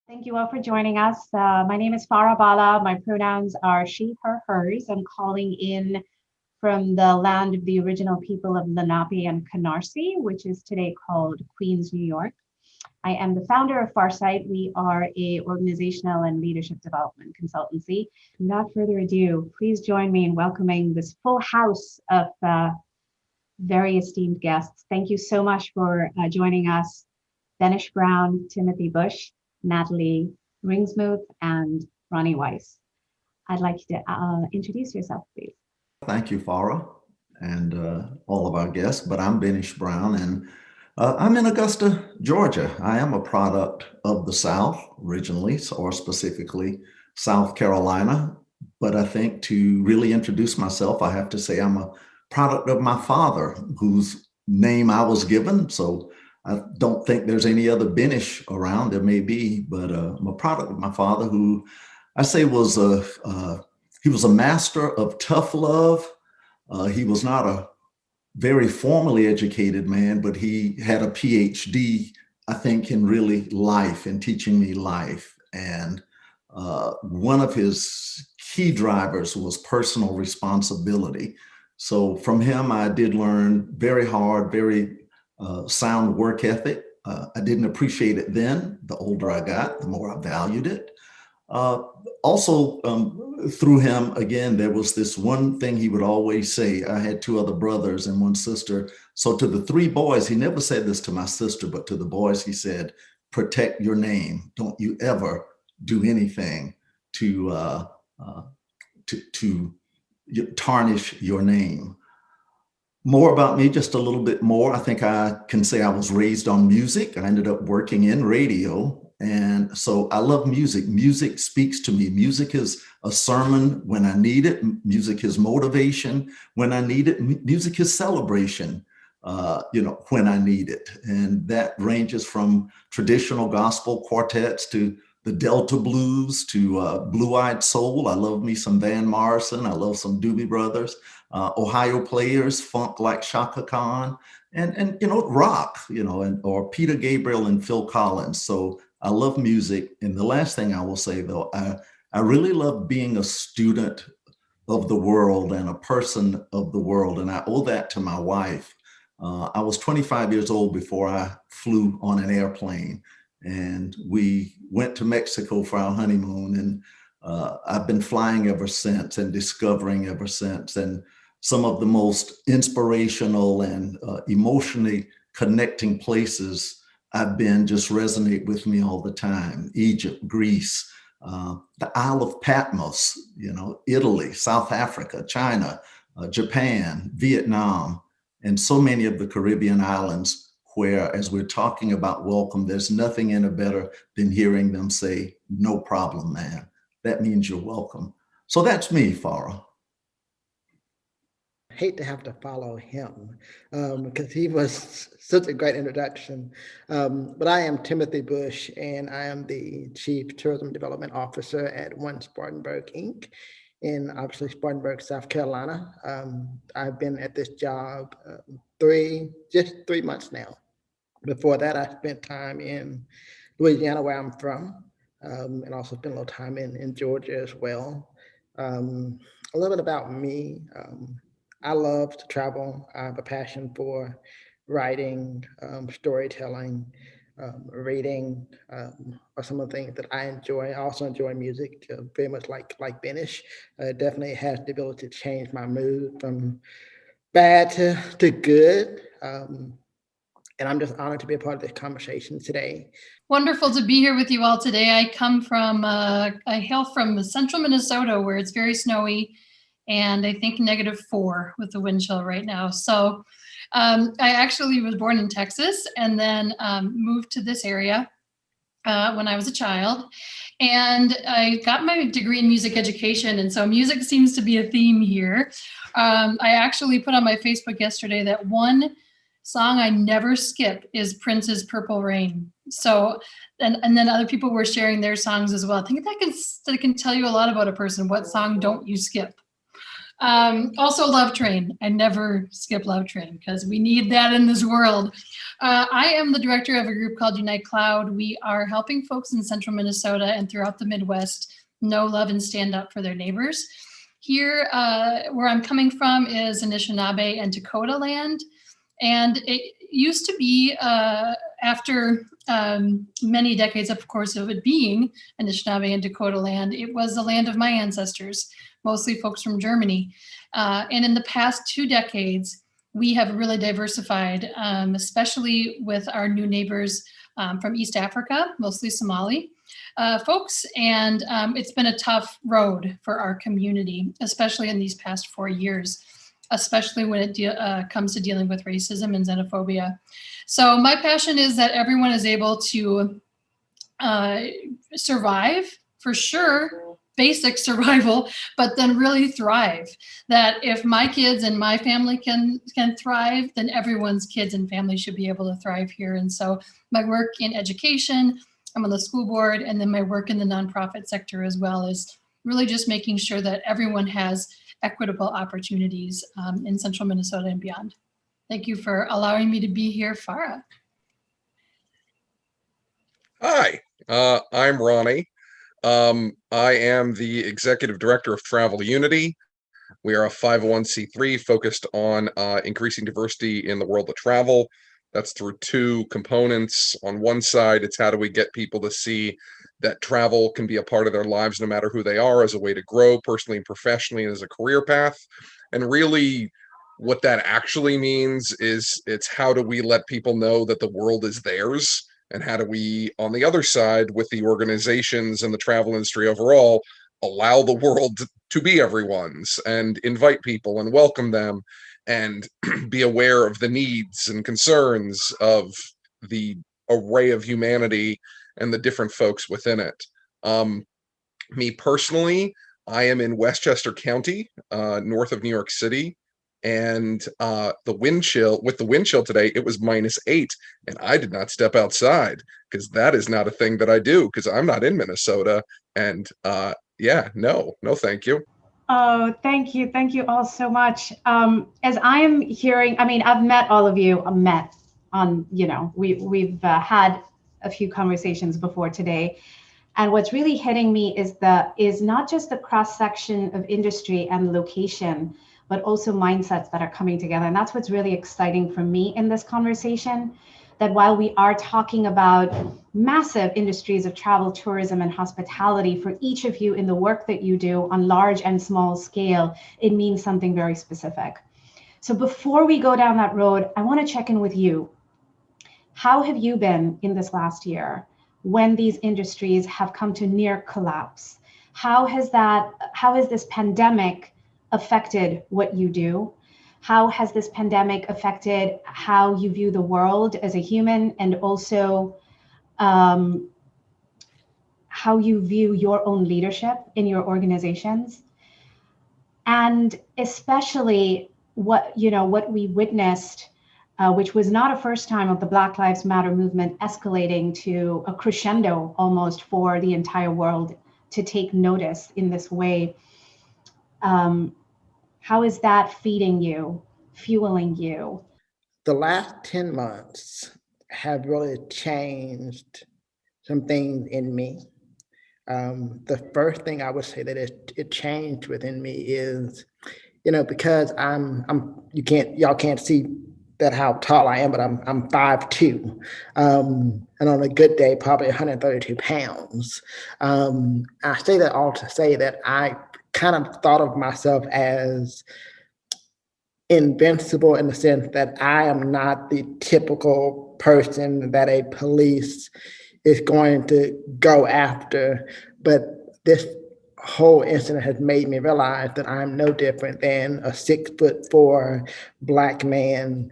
Thank you all for joining us. My name is Farah Bala. My pronouns are she, her, hers. I'm calling in from the land of the original people of Lenape and Canarsie, which is today called Queens, New York. I am the founder of FARSIGHT. We are a organizational and leadership development consultancy. Without further ado, please join me in welcoming this full house of very esteemed guests. Thank you so much for joining us, Bennish Brown, Timothy Bush, Natalie Ringsmuth, and Roni Weiss. I'd like you to introduce yourself, please. Thank you, Farah, and all of our guests. But I'm Bennish Brown, and I'm in Augusta, Georgia. I am a product of the South originally, or specifically South Carolina. But I think to really introduce myself, I have to say I'm a product of my father, whose name I was given. So I don't think there's any other Bennish around. There may be, but I'm a product of my father, who I say was he was a master of tough love. He was not a very formally educated man, but he had a PhD, I think, in really life and teaching me life. And one of his key drivers was personal responsibility. So from him, I did learn very hard, very sound work ethic. I didn't appreciate it then. The older I got, the more I valued it. Also, through him, again, there was this one thing he would always say. I had two other brothers and one sister. So to the three boys, he never said this to my sister, but to the boys, he said, protect your name. Don't you ever do anything to tarnish your name. More about me, just a little bit more. I think I can say I was raised on music. I ended up working in radio. And so I love music. Music speaks to me. Music is a sermon when I need it. Music is motivation when I need it. Music is celebration, when I need it. And that ranges from traditional gospel quartets to the Delta blues to blue-eyed soul. I love me some Van Morrison. I love some Doobie Brothers. Ohio players, funk like Shaka Khan, and rock, or Peter Gabriel and Phil Collins. So I love music. And the last thing I will say, though, I really love being a student of the world and a person of the world. And I owe that to my wife. I was 25 years old before I flew on an airplane. And we went to Mexico for our honeymoon. And I've been flying ever since and discovering ever since. And some of the most inspirational and emotionally connecting places I've been just resonate with me all the time. Egypt, Greece, the Isle of Patmos, Italy, South Africa, China, Japan, Vietnam, and so many of the Caribbean islands where, as we're talking about welcome, there's nothing in it better than hearing them say, no problem, man. That means you're welcome. So that's me, Farah. Hate to have to follow him because he was such a great introduction. But I am Timothy Bush, and I am the Chief Tourism Development Officer at One Spartanburg, Inc. in obviously Spartanburg, South Carolina. I've been at this job just 3 months now. Before that, I spent time in Louisiana, where I'm from, and also spent a little time in Georgia as well. A little bit about me. I love to travel. I have a passion for writing, storytelling, reading, are some of the things that I enjoy. I also enjoy music, very much like Bennish. Definitely has the ability to change my mood from bad to good. And I'm just honored to be a part of this conversation today. Wonderful to be here with you all today. I hail from central Minnesota, where it's very snowy, and I think -4 with the wind chill right now. So I actually was born in Texas and then moved to this area when I was a child. And I got my degree in music education. And so music seems to be a theme here. I actually put on my Facebook yesterday that one song I never skip is Prince's Purple Rain. So, and then other people were sharing their songs as well. I think that can tell you a lot about a person. What song don't you skip? Also Love Train. I never skip Love Train because we need that in this world. I am the director of a group called Unite Cloud. We are helping folks in central Minnesota and throughout the Midwest know, love, and stand up for their neighbors. Here, where I'm coming from is Anishinaabe and Dakota land. And it used to be, after many decades, of course, of it being Anishinaabe and Dakota land, it was the land of my ancestors, mostly folks from Germany. And in the past 2 decades, we have really diversified, especially with our new neighbors from East Africa, mostly Somali folks. And it's been a tough road for our community, especially in these past 4 years, especially when it comes to dealing with racism and xenophobia. So my passion is that everyone is able to survive, for sure, basic survival, but then really thrive. That if my kids and my family can thrive, then everyone's kids and family should be able to thrive here. And so my work in education, I'm on the school board, and then my work in the nonprofit sector as well is really just making sure that everyone has equitable opportunities in central Minnesota and beyond. Thank you for allowing me to be here, Farah. Hi, I'm Roni. I am the executive director of Travel Unity. We are a 501c3 focused on increasing diversity in the world of travel. That's through 2 components. On one side, it's how do we get people to see that travel can be a part of their lives no matter who they are, as a way to grow personally and professionally and as a career path. And really what that actually means is it's how do we let people know that the world is theirs, and how do we, on the other side, with the organizations and the travel industry overall, allow the world to be everyone's and invite people and welcome them and be aware of the needs and concerns of the array of humanity and the different folks within it. Me personally, I am in Westchester County, north of New York City. And the wind chill today, it was -8, and I did not step outside because that is not a thing that I do because I'm not in Minnesota. And yeah, no, thank you. Oh, thank you. Thank you all so much. As I'm hearing, I mean, I've met all of you, we've had a few conversations before today. And what's really hitting me is not just the cross section of industry and location, but also mindsets that are coming together. And that's what's really exciting for me in this conversation, that while we are talking about massive industries of travel, tourism, and hospitality, for each of you in the work that you do on large and small scale, it means something very specific. So before we go down that road, I want to check in with you. How have you been in this last year when these industries have come to near collapse? How has this pandemic affected what you do? How has this pandemic affected how you view the world as a human, and also how you view your own leadership in your organizations? And especially what we witnessed, which was not a first time of the Black Lives Matter movement escalating to a crescendo almost for the entire world to take notice in this way. How is that feeding you, fueling you? The last 10 months have really changed some things in me. The first thing I would say that it changed within me is, because y'all can't see that how tall I am, but I'm 5'2", and on a good day, probably 132 pounds. I say that all to say that I kind of thought of myself as invincible in the sense that I am not the typical person that a police is going to go after. But this whole incident has made me realize that I'm no different than a 6'4" Black man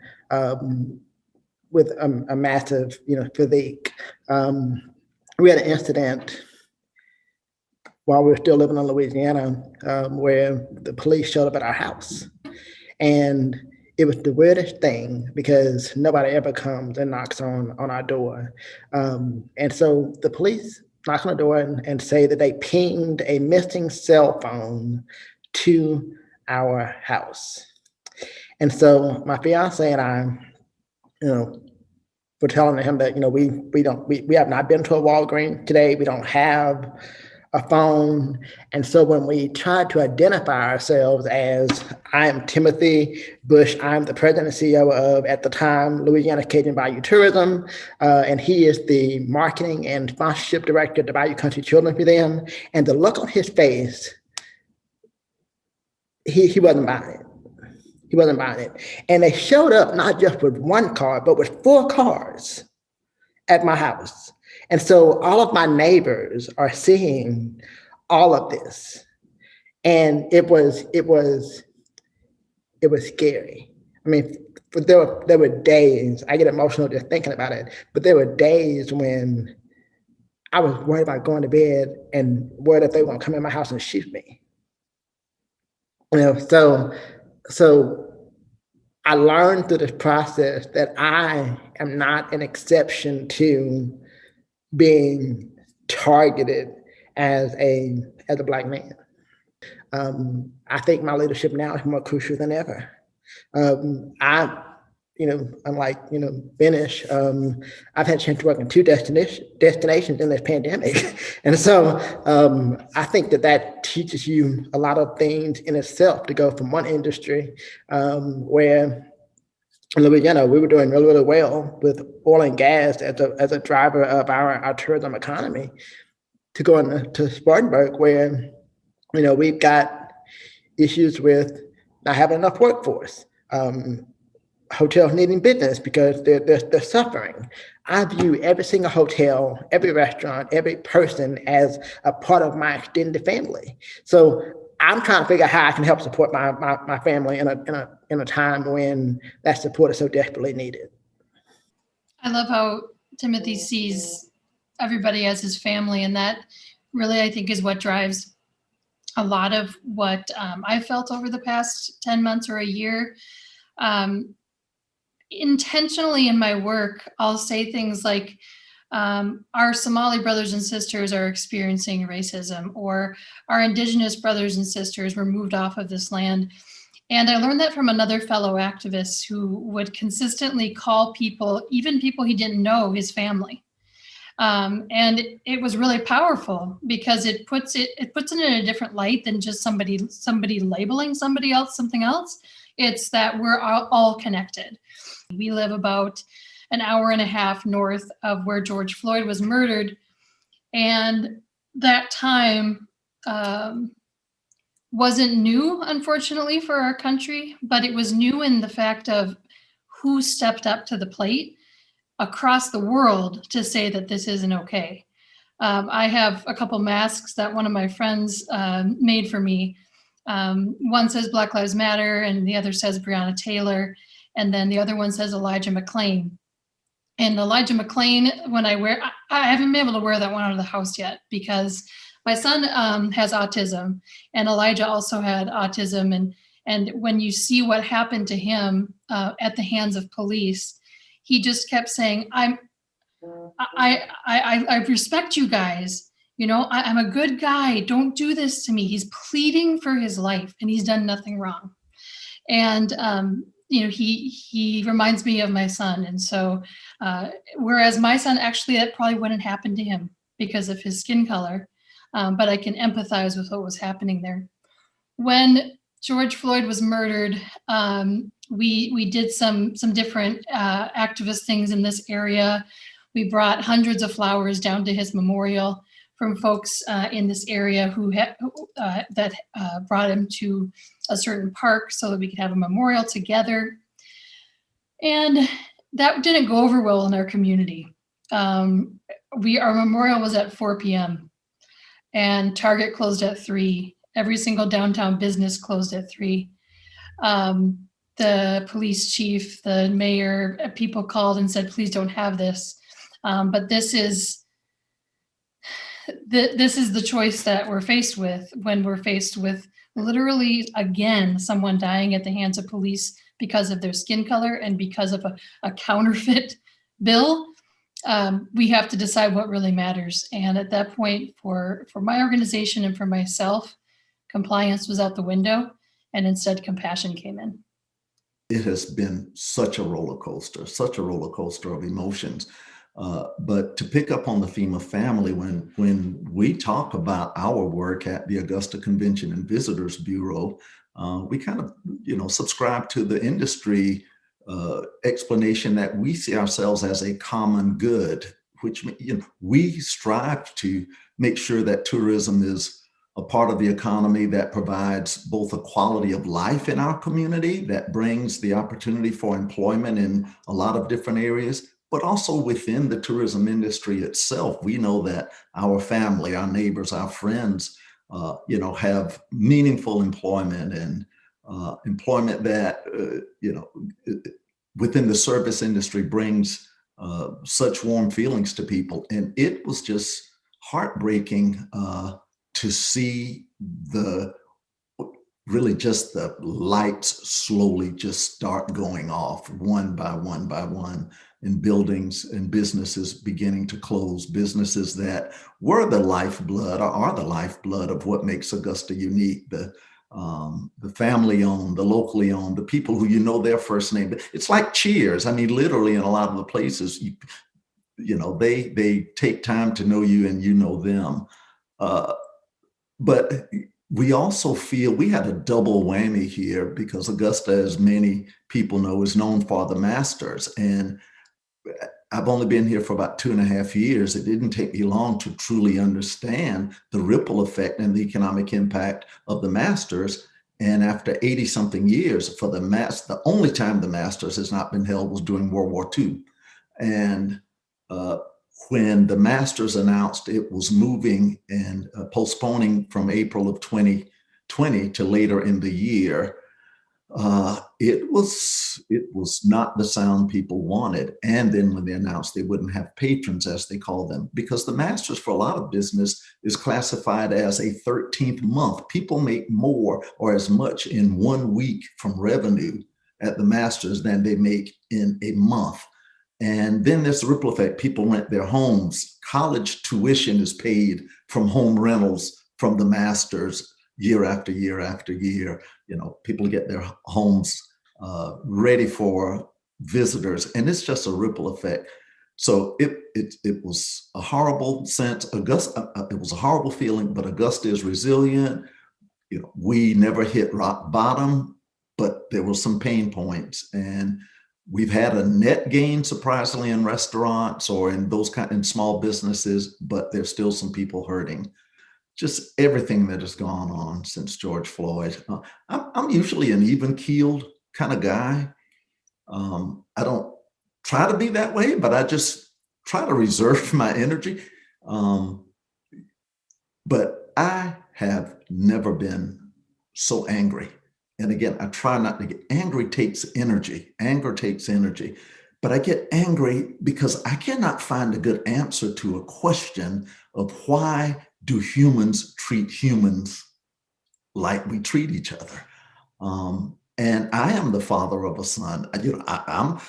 with a massive, physique. We had an incident while we were still living in Louisiana, where the police showed up at our house. And it was the weirdest thing because nobody ever comes and knocks on our door. And so the police knock on the door and say that they pinged a missing cell phone to our house. And so my fiance and I, we're telling him that, we have not been to a Walgreens today. We don't have a phone. And so when we tried to identify ourselves as, I am Timothy Bush, I'm the president and CEO of, at the time, Louisiana Cajun Bayou Tourism, and he is the marketing and sponsorship director at the Bayou Country Children's Museum. And the look on his face, he wasn't buying it. He wasn't buying it. And they showed up not just with one car, but with 4 cars at my house. And so all of my neighbors are seeing all of this. And it was scary. I mean, there were days, I get emotional just thinking about it, but there were days when I was worried about going to bed and worried that they were going to come in my house and shoot me. So I learned through this process that I am not an exception to being targeted as a Black man. I think my leadership now is more crucial than ever. Unlike Bennish, I've had a chance to work in 2 destinations in this pandemic, and so I think that teaches you a lot of things in itself, to go from one industry where in Louisiana we were doing really, really well with oil and gas as a driver of our tourism economy, to going to Spartanburg, where we've got issues with not having enough workforce. Hotels needing business because they're suffering. I view every single hotel, every restaurant, every person as a part of my extended family. So I'm trying to figure out how I can help support my family in a time when that support is so desperately needed. I love how Timothy sees everybody as his family, and that really, I think, is what drives a lot of what I felt over the past 10 months or a year. Intentionally in my work, I'll say things like, our Somali brothers and sisters are experiencing racism, or our Indigenous brothers and sisters were moved off of this land. And I learned that from another fellow activist who would consistently call people, even people he didn't know, his family. And it was really powerful, because it puts it in a different light than just somebody labeling somebody else something else. It's that we're all connected. We live about an hour and a half north of where George Floyd was murdered. And that time wasn't new, unfortunately, for our country, but it was new in the fact of who stepped up to the plate across the world to say that this isn't okay. I have a couple masks that one of my friends made for me. One says Black Lives Matter, and the other says Breonna Taylor, and then the other one says Elijah McClain. And Elijah McClain, when I haven't been able to wear that one out of the house yet, because my son has autism, and Elijah also had autism. And when you see what happened to him at the hands of police, he just kept saying, I respect you guys. I'm a good guy. Don't do this to me. He's pleading for his life, and he's done nothing wrong. And he reminds me of my son. And so, whereas my son, actually, that probably wouldn't happen to him because of his skin color, but I can empathize with what was happening there. When George Floyd was murdered, we did some different activist things in this area. We brought hundreds of flowers down to his memorial from folks in this area who brought him to a certain park so that we could have a memorial together. And that didn't go over well in our community. Our memorial was at 4 p.m. and Target closed at 3. Every single downtown business closed at 3. The police chief, the mayor, people called and said, please don't have this. But this is the choice that we're faced with when we're faced with literally, again, someone dying at the hands of police because of their skin color and because of a counterfeit bill. We have to decide what really matters. And at that point, for my organization and for myself, compliance was out the window. and instead compassion came in? It has been such a roller coaster of emotions. But to pick up on the theme of family, when we talk about our work at the Augusta Convention and Visitors Bureau, we kind of, subscribe to the industry explanation that we see ourselves as a common good, which we strive to make sure that tourism is a part of the economy that provides both a quality of life in our community, that brings the opportunity for employment in a lot of different areas, but also within the tourism industry itself. We know that our family, our neighbors, our friends, have meaningful employment and employment that, within the service industry brings such warm feelings to people. And it was just heartbreaking to see really just the lights slowly just start going off one by one by one, and buildings and businesses beginning to close, businesses that were the lifeblood or are the lifeblood of what makes Augusta unique, the family owned, the locally owned, the people who their first name. It's like Cheers. I mean, literally in a lot of the places, they take time to know you and you know them. But we also feel we had a double whammy here because Augusta, as many people know, is known for the Masters. And I've only been here for about 2.5 years. It didn't take me long to truly understand the ripple effect and the economic impact of the Masters. And after 80 something years, the only time the Masters has not been held was during World War II. And when the Masters announced it was moving and postponing from April of 2020 to later in the year, it was not the sound people wanted. And then when they announced they wouldn't have patrons, as they call them, because the Masters for a lot of business is classified as a 13th month. People make more or as much in 1 week from revenue at the Masters than they make in a month. And then there's the ripple effect. People rent their homes. College tuition is paid from home rentals from the Masters year after year after year. People get their homes ready for visitors, and it's just a ripple effect. So it was a horrible sense. It was a horrible feeling, but Augusta is resilient. We never hit rock bottom, but there were some pain points, and we've had a net gain, surprisingly, in restaurants or in in small businesses, but there's still some people hurting. Just everything that has gone on since George Floyd. I'm usually an even-keeled kind of guy. I don't try to be that way, but I just try to reserve my energy. But I have never been so angry. And again, I try not to get angry. Anger takes energy. But I get angry because I cannot find a good answer to a question of why do humans treat humans like we treat each other. And I am the father of a son. I'm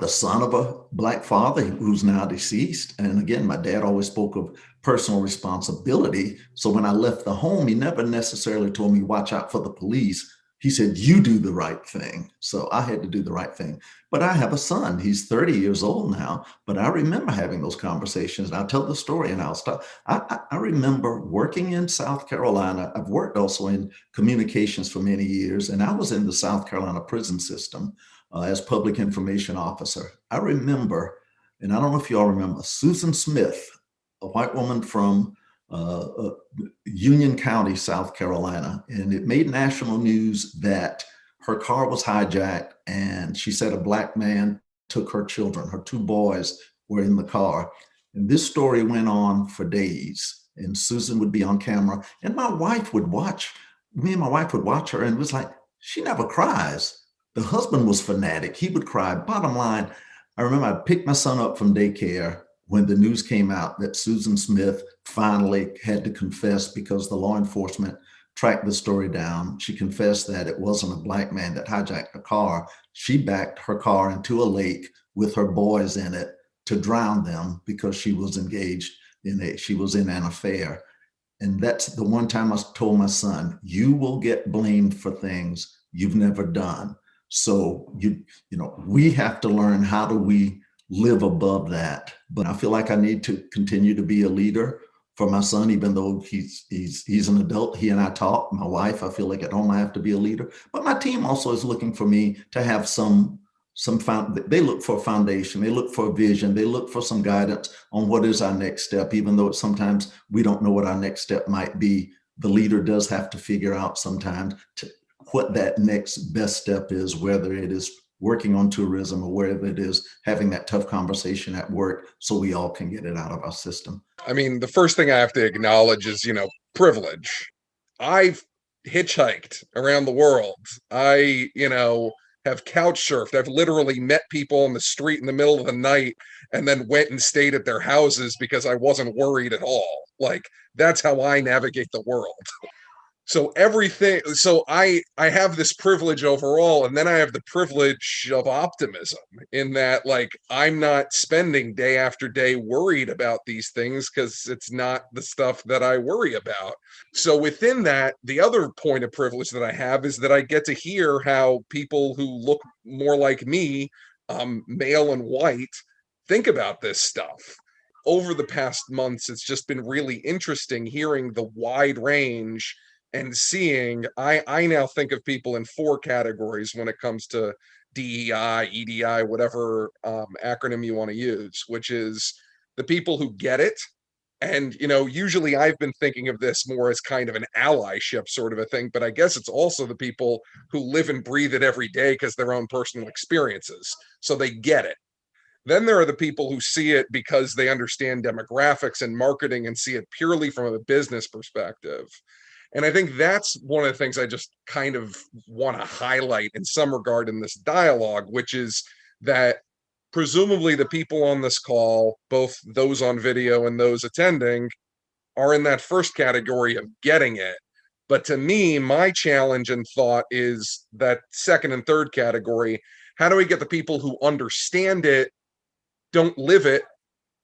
the son of a Black father who's now deceased. And again, my dad always spoke of personal responsibility. So when I left the home, he never necessarily told me, watch out for the police. He said, you do the right thing. So I had to do the right thing. But I have a son. He's 30 years old now. But I remember having those conversations. And I'll tell the story and I'll stop. I remember working in South Carolina. I've worked also in communications for many years. And I was in the South Carolina prison system as public information officer. I remember, and I don't know if you all remember, Susan Smith, a white woman from Union County, South Carolina. And it made national news that her car was hijacked, and she said a Black man took her children. Her 2 boys were in the car. And this story went on for days, and Susan would be on camera, and me and my wife would watch her, and it was like, she never cries. The husband was fanatic. He would cry. Bottom line, I remember I picked my son up from daycare when the news came out that Susan Smith finally had to confess, because the law enforcement tracked the story down. She confessed that it wasn't a Black man that hijacked her car. She backed her car into a lake with her boys in it to drown them because she was engaged she was in an affair. And that's the one time I told my son, you will get blamed for things you've never done. So we have to learn, how do we live above that? But I feel like I need to continue to be a leader for my son, even though he's an adult. He and I talk. My wife, I feel like at home I have to be a leader. But my team also is looking for me to have they look for a foundation, they look for a vision, they look for some guidance on what is our next step, even though sometimes we don't know what our next step might be. The leader does have to figure out sometimes what that next best step is, whether it is working on tourism or whether it is having that tough conversation at work so we all can get it out of our system. I mean, the first thing I have to acknowledge is, privilege. I've hitchhiked around the world. I, have couch surfed. I've literally met people on the street in the middle of the night and then went and stayed at their houses because I wasn't worried at all. Like, that's how I navigate the world. So I have this privilege overall, and then I have the privilege of optimism in that, like, I'm not spending day after day worried about these things because it's not the stuff that I worry about. So within that, the other point of privilege that I have is that I get to hear how people who look more like me, male and white, think about this stuff. Over the past months, it's just been really interesting hearing the wide range and seeing. I now think of people in 4 categories when it comes to DEI, EDI, whatever acronym you want to use, which is the people who get it. And, usually I've been thinking of this more as kind of an allyship sort of a thing, but I guess it's also the people who live and breathe it every day because their own personal experiences. So they get it. Then there are the people who see it because they understand demographics and marketing and see it purely from a business perspective. And I think that's one of the things I just kind of want to highlight in some regard in this dialogue, which is that presumably the people on this call, both those on video and those attending, are in that first category of getting it. But to me, my challenge and thought is that second and third category. How do we get the people who understand it, don't live it,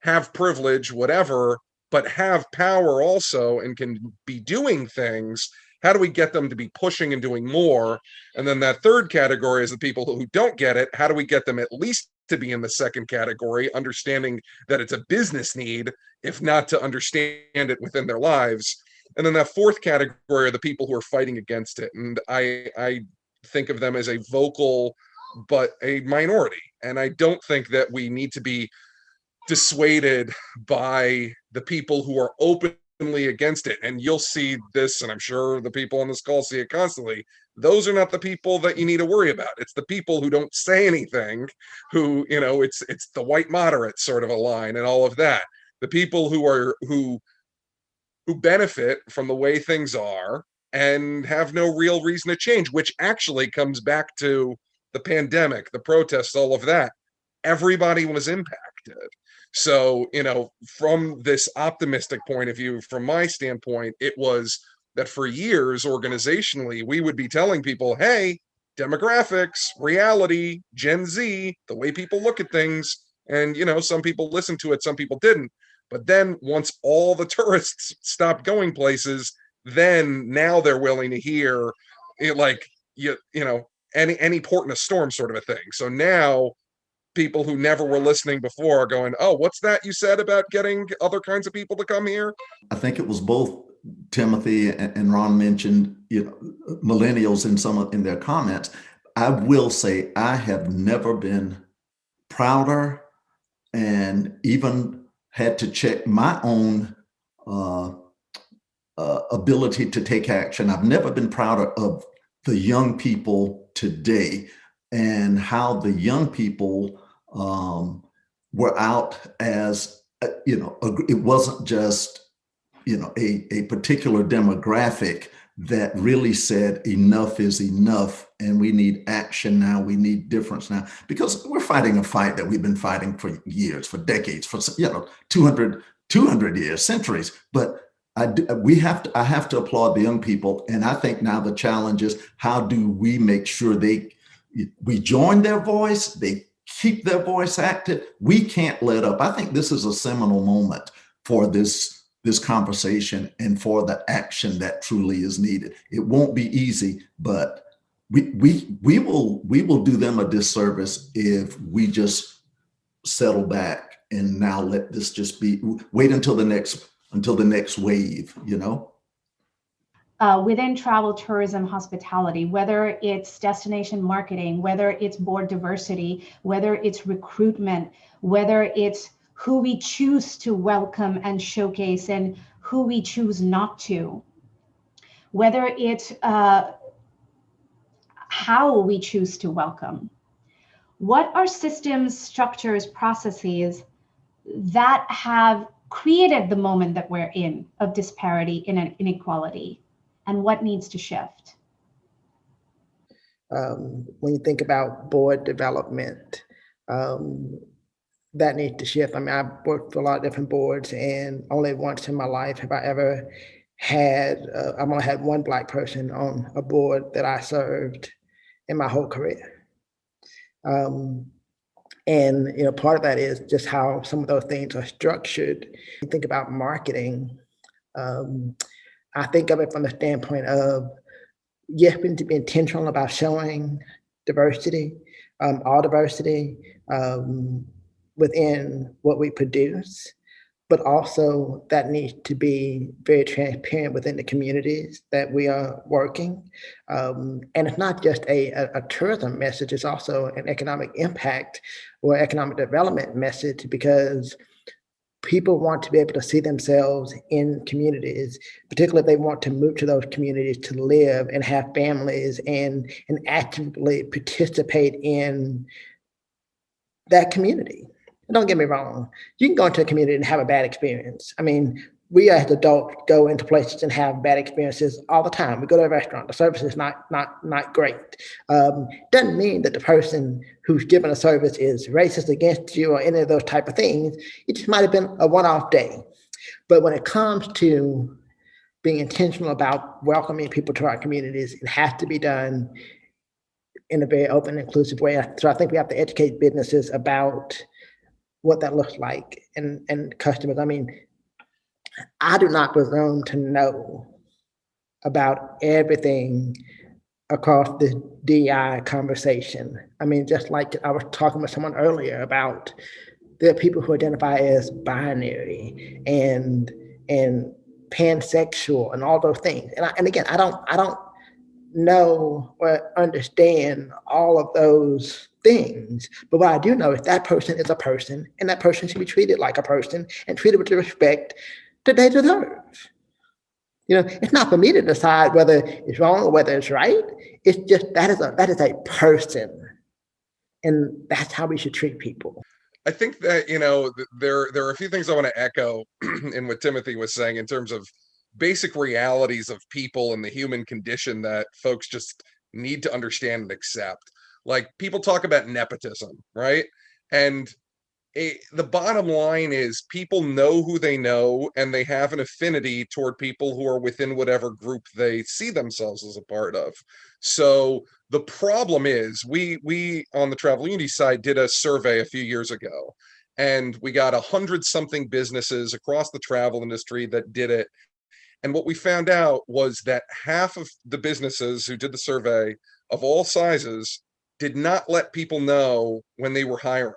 have privilege, whatever, but have power also and can be doing things? How do we get them to be pushing and doing more? And then that third category is the people who don't get it. How do we get them at least to be in the second category, understanding that it's a business need, if not to understand it within their lives? And then that fourth category are the people who are fighting against it. And I think of them as a vocal, but a minority. And I don't think that we need to be dissuaded by the people who are openly against it. And you'll see this, and I'm sure the people on this call see it constantly. Those are not the people that you need to worry about. It's the people who don't say anything, who, it's the white moderate sort of a line and all of that. The people who benefit from the way things are and have no real reason to change, which actually comes back to the pandemic, the protests, all of that. Everybody was impacted. So, from this optimistic point of view, from my standpoint, it was that for years, organizationally, we would be telling people, hey, demographics, reality, Gen Z, the way people look at things. And, some people listened to it, some people didn't. But then once all the tourists stopped going places, then now they're willing to hear it, like, any port in a storm sort of a thing. So now people who never were listening before are going, oh, what's that you said about getting other kinds of people to come here? I think it was both Timothy and Ron mentioned, millennials in their comments. I will say I have never been prouder and even had to check my own ability to take action. I've never been prouder of the young people today and how the young people were out as, it wasn't just, a particular demographic that really said enough is enough and we need action now, we need difference now, because we're fighting a fight that we've been fighting for years, for decades, for 200 years, centuries. But I have to applaud the young people. And I think now the challenge is, how do we make sure we join their voice, they keep their voice active? We can't let up. I think this is a seminal moment for this this conversation and for the action that truly is needed. It won't be easy, but we will do them a disservice if we just settle back and now let this just be, wait until the next wave, you know? Within travel, tourism, hospitality, whether it's destination marketing, whether it's board diversity, whether it's recruitment, whether it's who we choose to welcome and showcase and who we choose not to, whether it's how we choose to welcome. What are systems, structures, processes that have created the moment that we're in of disparity and inequality? And what needs to shift? When you think about board development, that needs to shift. I mean, I've worked for a lot of different boards, and only once in my life have I ever had, I've only had one Black person on a board that I served in my whole career. And you know, part of that is just how some of those things are structured. You think about marketing, I think of it from the standpoint of, yes, we need to be intentional about showing diversity, all diversity within what we produce, but also that needs to be very transparent within the communities that we are working. And it's not just a tourism message, it's also an economic impact or economic development message, because people want to be able to see themselves in communities, particularly if they want to move to those communities to live and have families and actively participate in that community. And don't get me wrong, you can go into a community and have a bad experience. I mean, we as adults go into places and have bad experiences all the time. We go to a restaurant, the service is not great. Doesn't mean that the person who's given a service is racist against you or any of those type of things. It just might have been a one-off day. But when it comes to being intentional about welcoming people to our communities, it has to be done in a very open, inclusive way. So I think we have to educate businesses about what that looks like and customers. I mean, I do not presume to know about everything across the DI conversation. I mean, just like I was talking with someone earlier about, there are people who identify as binary and pansexual and all those things. And again, I don't know or understand all of those things, but what I do know is that person is a person, and that person should be treated like a person and treated with the respect that they deserve. You know, it's not for me to decide whether it's wrong or whether it's right. It's just that is a person, and that's how we should treat people. I think that, you know, there are a few things I want to echo in what Timothy was saying in terms of basic realities of people and the human condition that folks just need to understand and accept. Like, people talk about nepotism, right? And the bottom line is, people know who they know, and they have an affinity toward people who are within whatever group they see themselves as a part of. So the problem is, we on the Travel Unity side did a survey a few years ago, and we got 100-something businesses across the travel industry that did it. And what we found out was that half of the businesses who did the survey, of all sizes, did not let people know when they were hiring.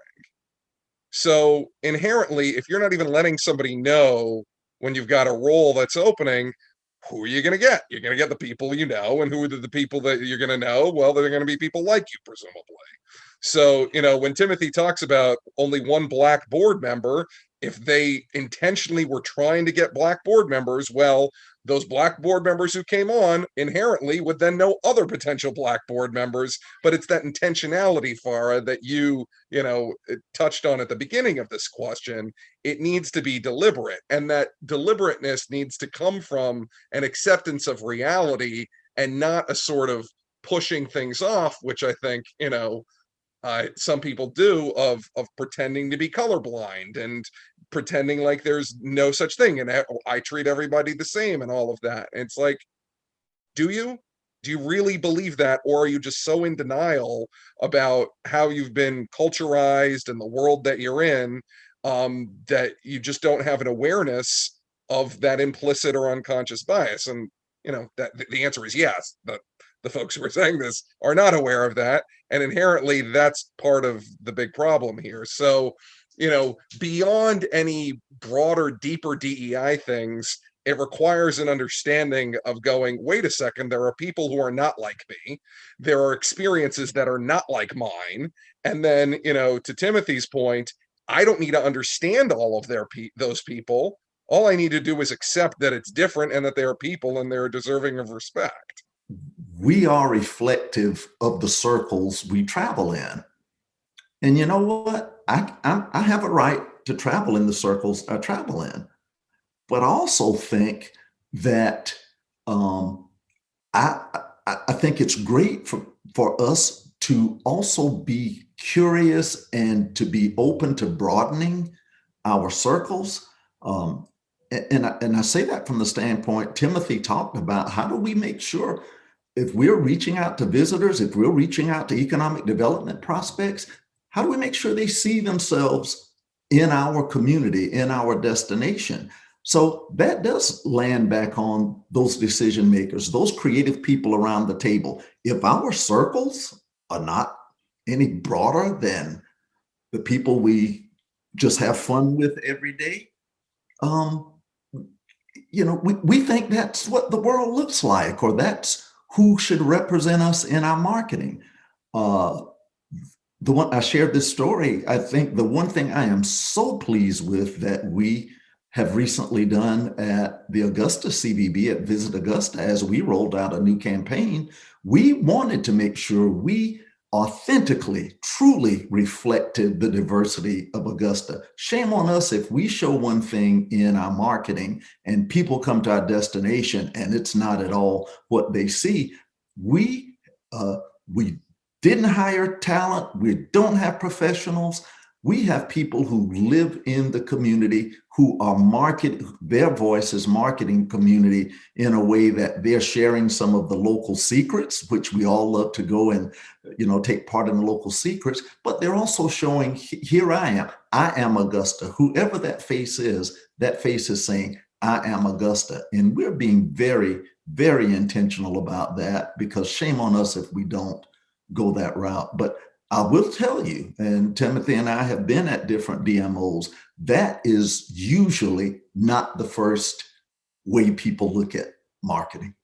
So inherently, if you're not even letting somebody know when you've got a role that's opening, who are you going to get? You're going to get the people you know. And who are the people that you're going to know? Well, they're going to be people like you, presumably. So, you know, when Timothy talks about only one Black board member, if they intentionally were trying to get Black board members, well, those Black board members who came on inherently would then know other potential Black board members. But it's that intentionality, Farah, that you know, touched on at the beginning of this question. It needs to be deliberate, and that deliberateness needs to come from an acceptance of reality and not a sort of pushing things off, which I think, you know, some people do, of pretending to be colorblind and pretending like there's no such thing, and I treat everybody the same and all of that. And it's like, do you really believe that, or are you just so in denial about how you've been culturized and the world that you're in, that you just don't have an awareness of that implicit or unconscious bias? And, that the answer is yes. The folks who are saying this are not aware of that. And inherently, that's part of the big problem here. So, beyond any broader, deeper DEI things, it requires an understanding of going, wait a second, there are people who are not like me. There are experiences that are not like mine. And then, to Timothy's point, I don't need to understand all of those people. All I need to do is accept that it's different and that they are people and they're deserving of respect. We are reflective of the circles we travel in. And you know what? I have a right to travel in the circles I travel in. But I also think that I think it's great for us to also be curious and to be open to broadening our circles. And I say that from the standpoint, Timothy talked about, how do we make sure if we're reaching out to visitors, if we're reaching out to economic development prospects, how do we make sure they see themselves in our community, in our destination? So that does land back on those decision makers, those creative people around the table. If our circles are not any broader than the people we just have fun with every day, we think that's what the world looks like, or that's who should represent us in our marketing. The one I shared this story, I think the one thing I am so pleased with that we have recently done at the Augusta CVB at Visit Augusta, as we rolled out a new campaign, we wanted to make sure we authentically, truly reflected the diversity of Augusta. Shame on us if we show one thing in our marketing and people come to our destination and it's not at all what they see. We didn't hire talent. We don't have professionals. We have people who live in the community, who are their voice is marketing community in a way that they're sharing some of the local secrets, which we all love to go and, take part in the local secrets, but they're also showing, here I am Augusta. Whoever that face is saying, I am Augusta. And we're being very, very intentional about that, because shame on us if we don't go that route. But I will tell you, and Timothy and I have been at different DMOs, that is usually not the first way people look at marketing.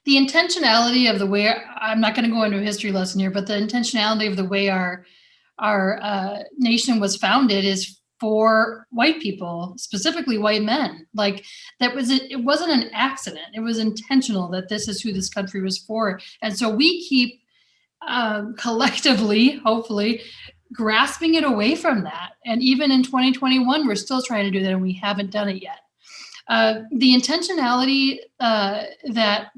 The intentionality of the way, I'm not going to go into a history lesson here, but the intentionality of the way our nation was founded is for white people, specifically white men. Like it wasn't an accident. It was intentional that this is who this country was for. And so we keep collectively, hopefully, grasping it away from that. And even in 2021, we're still trying to do that, and we haven't done it yet. The intentionality that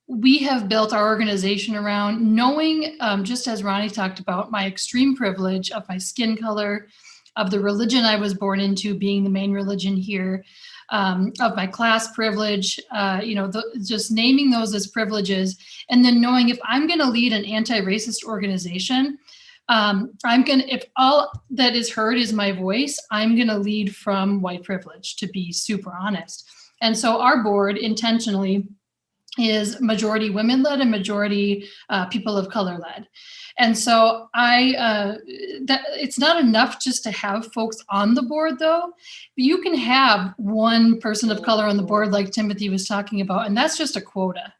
we have built our organization around, knowing, just as Roni talked about, my extreme privilege of my skin color, of the religion I was born into being the main religion here, of my class privilege, just naming those as privileges, and then knowing if I'm going to lead an anti-racist organization, if all that is heard is my voice, I'm going to lead from white privilege, to be super honest. And so our board intentionally is majority women led and majority people of color led. And so it's not enough just to have folks on the board, though. You can have one person of color on the board, like Timothy was talking about, and that's just a quota.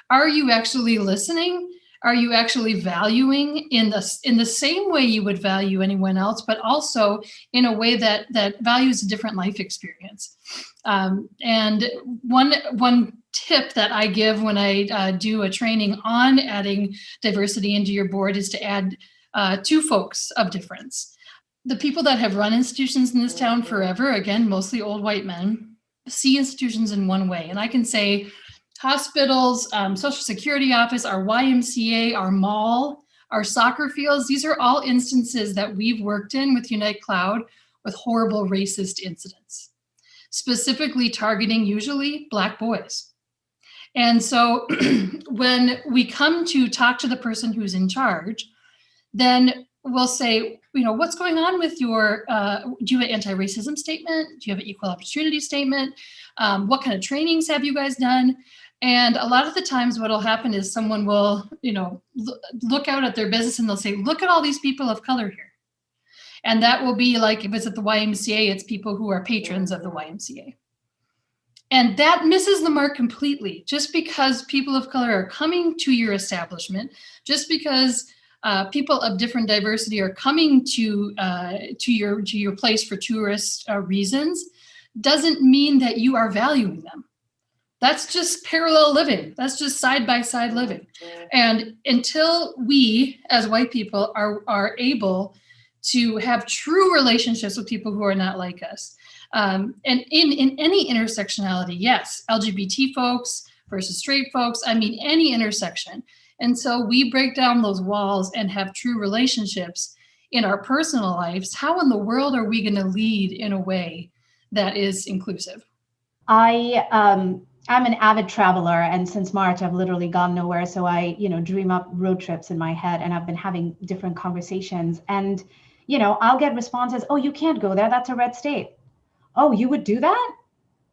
Are you actually listening? Are you actually valuing in the same way you would value anyone else, but also in a way that values a different life experience? And one tip that I give when I do a training on adding diversity into your board is to add two folks of difference. The people that have run institutions in this town forever, again, mostly old white men, see institutions in one way. And I can say hospitals, Social Security office, our YMCA, our mall, our soccer fields, these are all instances that we've worked in with Unite Cloud with horrible racist incidents, specifically targeting usually Black boys. And so when we come to talk to the person who's in charge, then we'll say, what's going on with your, do you have an anti-racism statement? Do you have an equal opportunity statement? What kind of trainings have you guys done? And a lot of the times what will happen is someone will, look out at their business and they'll say, look at all these people of color here. And that will be like, if it's at the YMCA, it's people who are patrons of the YMCA. And that misses the mark completely. Just because people of color are coming to your establishment, just because people of different diversity are coming to your place for tourist reasons, doesn't mean that you are valuing them. That's just parallel living. That's just side by side living. And until we, as white people, are able to have true relationships with people who are not like us, and in any intersectionality, yes, LGBT folks versus straight folks, any intersection. And so we break down those walls and have true relationships in our personal lives. How in the world are we going to lead in a way that is inclusive? I'm an avid traveler, and since March, I've literally gone nowhere. So I, dream up road trips in my head, and I've been having different conversations. And, I'll get responses, oh, you can't go there. That's a red state. Oh, you would do that?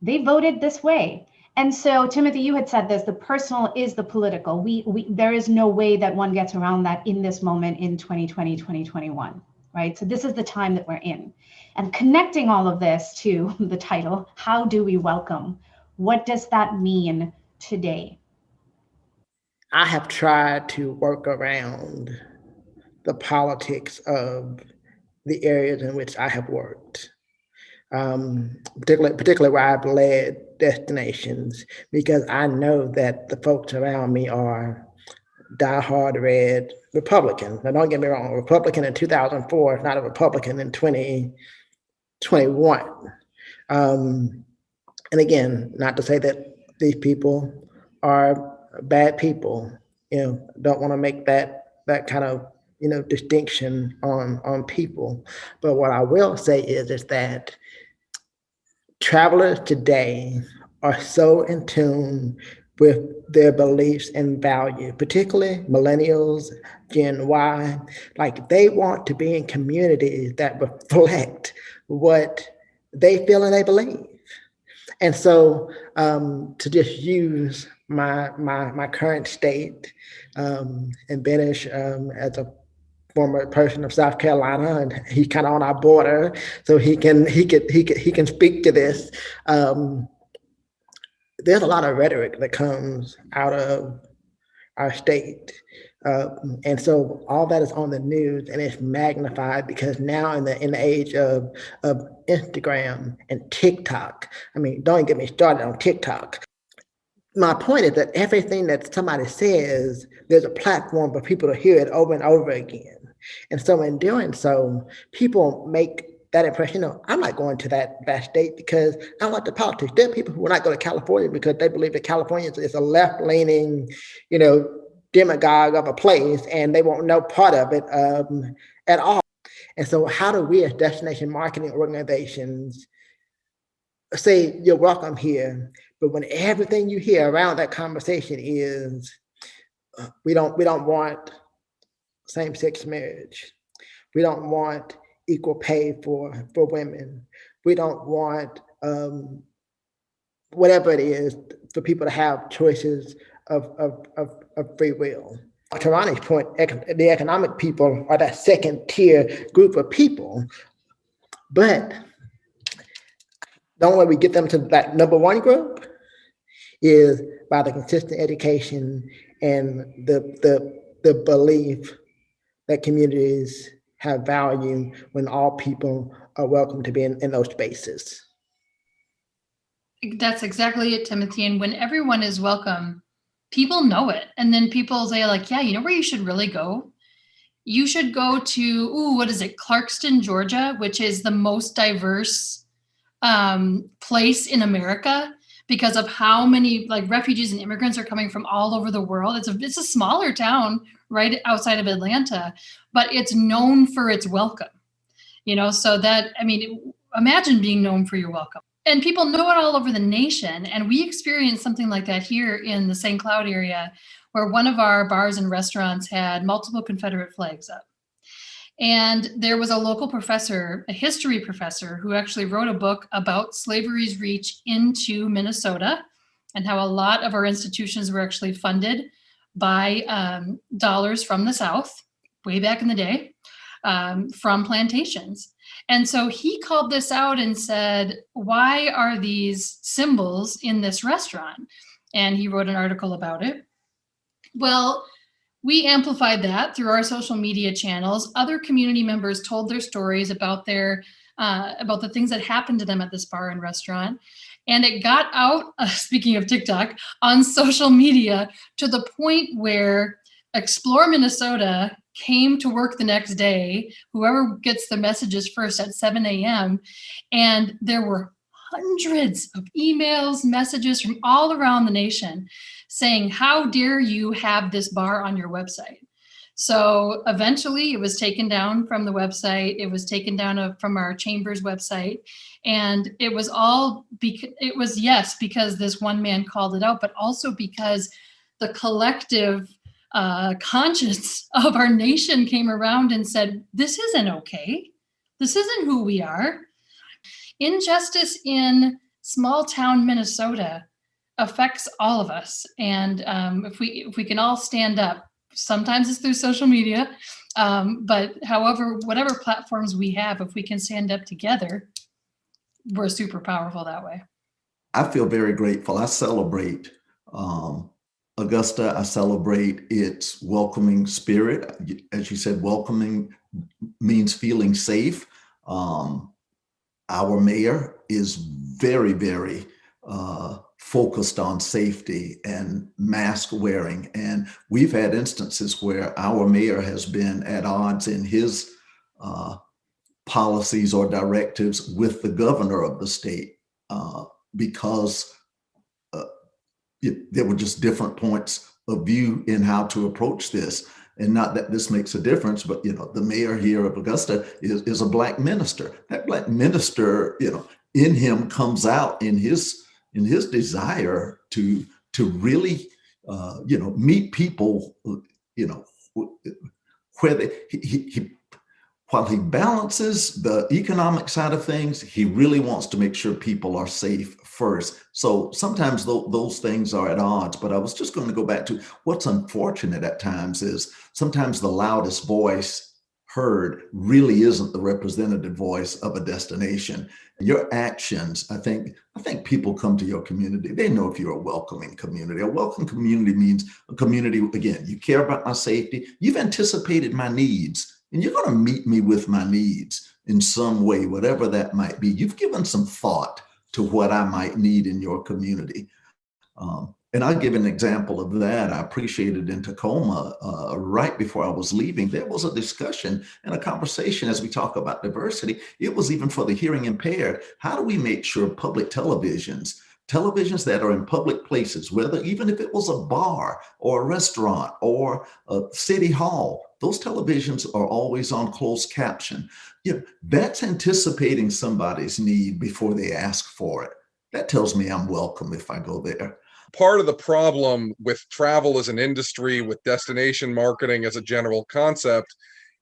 They voted this way. And so, Timothy, you had said this, the personal is the political. There is no way that one gets around that in this moment in 2020, 2021, right? So this is the time that we're in. And connecting all of this to the title, how do we welcome? What does that mean today? I have tried to work around the politics of the areas in which I have worked, particularly where I've led destinations, because I know that the folks around me are diehard red Republicans. Now, don't get me wrong, a Republican in 2004 is not a Republican in 2021. And again, not to say that these people are bad people, don't want to make that kind of, distinction on people. But what I will say is that travelers today are so in tune with their beliefs and values, particularly millennials, Gen Y, like they want to be in communities that reflect what they feel and they believe. And so to just use my current state and Bennish as a former person of South Carolina, and he's kind of on our border, so he can speak to this. There's a lot of rhetoric that comes out of our state. And so all that is on the news, and it's magnified because now in the age of Instagram and TikTok, don't get me started on TikTok. My point is that everything that somebody says, there's a platform for people to hear it over and over again. And so in doing so, people make that impression, I'm not going to that state because I don't like the politics. There are people who will not go to California because they believe that California is a left-leaning, demagogue of a place, and they won't know part of it at all. And so how do we as destination marketing organizations say you're welcome here, but when everything you hear around that conversation is we don't want same-sex marriage, we don't want equal pay for women, we don't want whatever it is for people to have choices of free will. To Roni's point, the economic people are that second tier group of people, but the only way we get them to that number one group is by the consistent education and the belief that communities have value when all people are welcome to be in those spaces. That's exactly it, Timothy. And when everyone is welcome, people know it. And then people say like, yeah, you know where you should really go? You should go to, Clarkston, Georgia, which is the most diverse place in America because of how many refugees and immigrants are coming from all over the world. It's a smaller town right outside of Atlanta, but it's known for its welcome, so that, imagine being known for your welcome. And people know it all over the nation. And we experienced something like that here in the St. Cloud area, where one of our bars and restaurants had multiple Confederate flags up. And there was a local professor, a history professor, who actually wrote a book about slavery's reach into Minnesota and how a lot of our institutions were actually funded by dollars from the South way back in the day, from plantations. And so he called this out and said, why are these symbols in this restaurant? And he wrote an article about it. Well, we amplified that through our social media channels. Other community members told their stories about about the things that happened to them at this bar and restaurant. And it got out, speaking of TikTok, on social media to the point where Explore Minnesota came to work the next day, whoever gets the messages first at 7 a.m. And there were hundreds of emails, messages from all around the nation saying, how dare you have this bar on your website? So eventually it was taken down from the website. It was taken down from our chamber's website. And it was all, yes, because this one man called it out, but also because the collective conscience of our nation came around and said, this isn't okay. This isn't who we are. Injustice in small town Minnesota affects all of us. And if we can all stand up, sometimes it's through social media, but however, whatever platforms we have, if we can stand up together, we're super powerful that way. I feel very grateful. I celebrate Augusta. I celebrate its welcoming spirit. As you said, welcoming means feeling safe. Our mayor is very, very focused on safety and mask wearing. And we've had instances where our mayor has been at odds in his policies or directives with the governor of the state because there were just different points of view in how to approach this. And not that this makes a difference, but the mayor here of Augusta is a Black minister. That Black minister, in him comes out in his desire to really, meet people, where while he balances the economic side of things, he really wants to make sure people are safe first. So sometimes those things are at odds, but I was just going to go back to what's unfortunate at times is sometimes the loudest voice heard really isn't the representative voice of a destination. Your actions, I think people come to your community. They know if you're a welcoming community. A welcome community means a community, again, you care about my safety. You've anticipated my needs. And you're going to meet me with my needs in some way, whatever that might be. You've given some thought to what I might need in your community. And I'll give an example of that. I appreciated in Tacoma, right before I was leaving, there was a discussion and a conversation as we talk about diversity. It was even for the hearing impaired. How do we make sure public televisions that are in public places, whether even if it was a bar or a restaurant or a city hall, those televisions are always on closed caption. That's anticipating somebody's need before they ask for it. That tells me I'm welcome if I go there. Part of the problem with travel as an industry, with destination marketing as a general concept,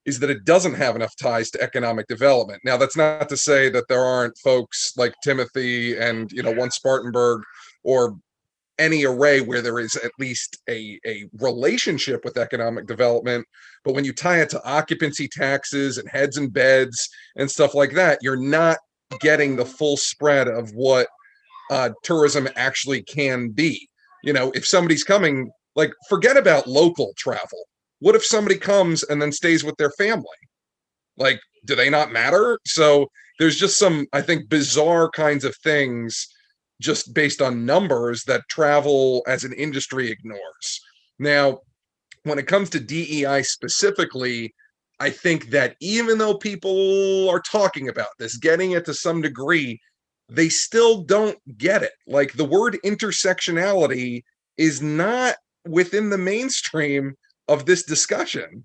is that it doesn't have enough ties to economic development. Now, that's not to say that there aren't folks like Timothy and, One Spartanburg or any array where there is at least a relationship with economic development. But when you tie it to occupancy taxes and heads and beds and stuff like that, you're not getting the full spread of what tourism actually can be. If somebody's coming, like, forget about local travel. What if somebody comes and then stays with their family? Like, do they not matter? So there's just some, I think, bizarre kinds of things just based on numbers that travel as an industry ignores. Now, when it comes to DEI specifically, I think that even though people are talking about this, getting it to some degree, they still don't get it. Like, the word intersectionality is not within the mainstream of this discussion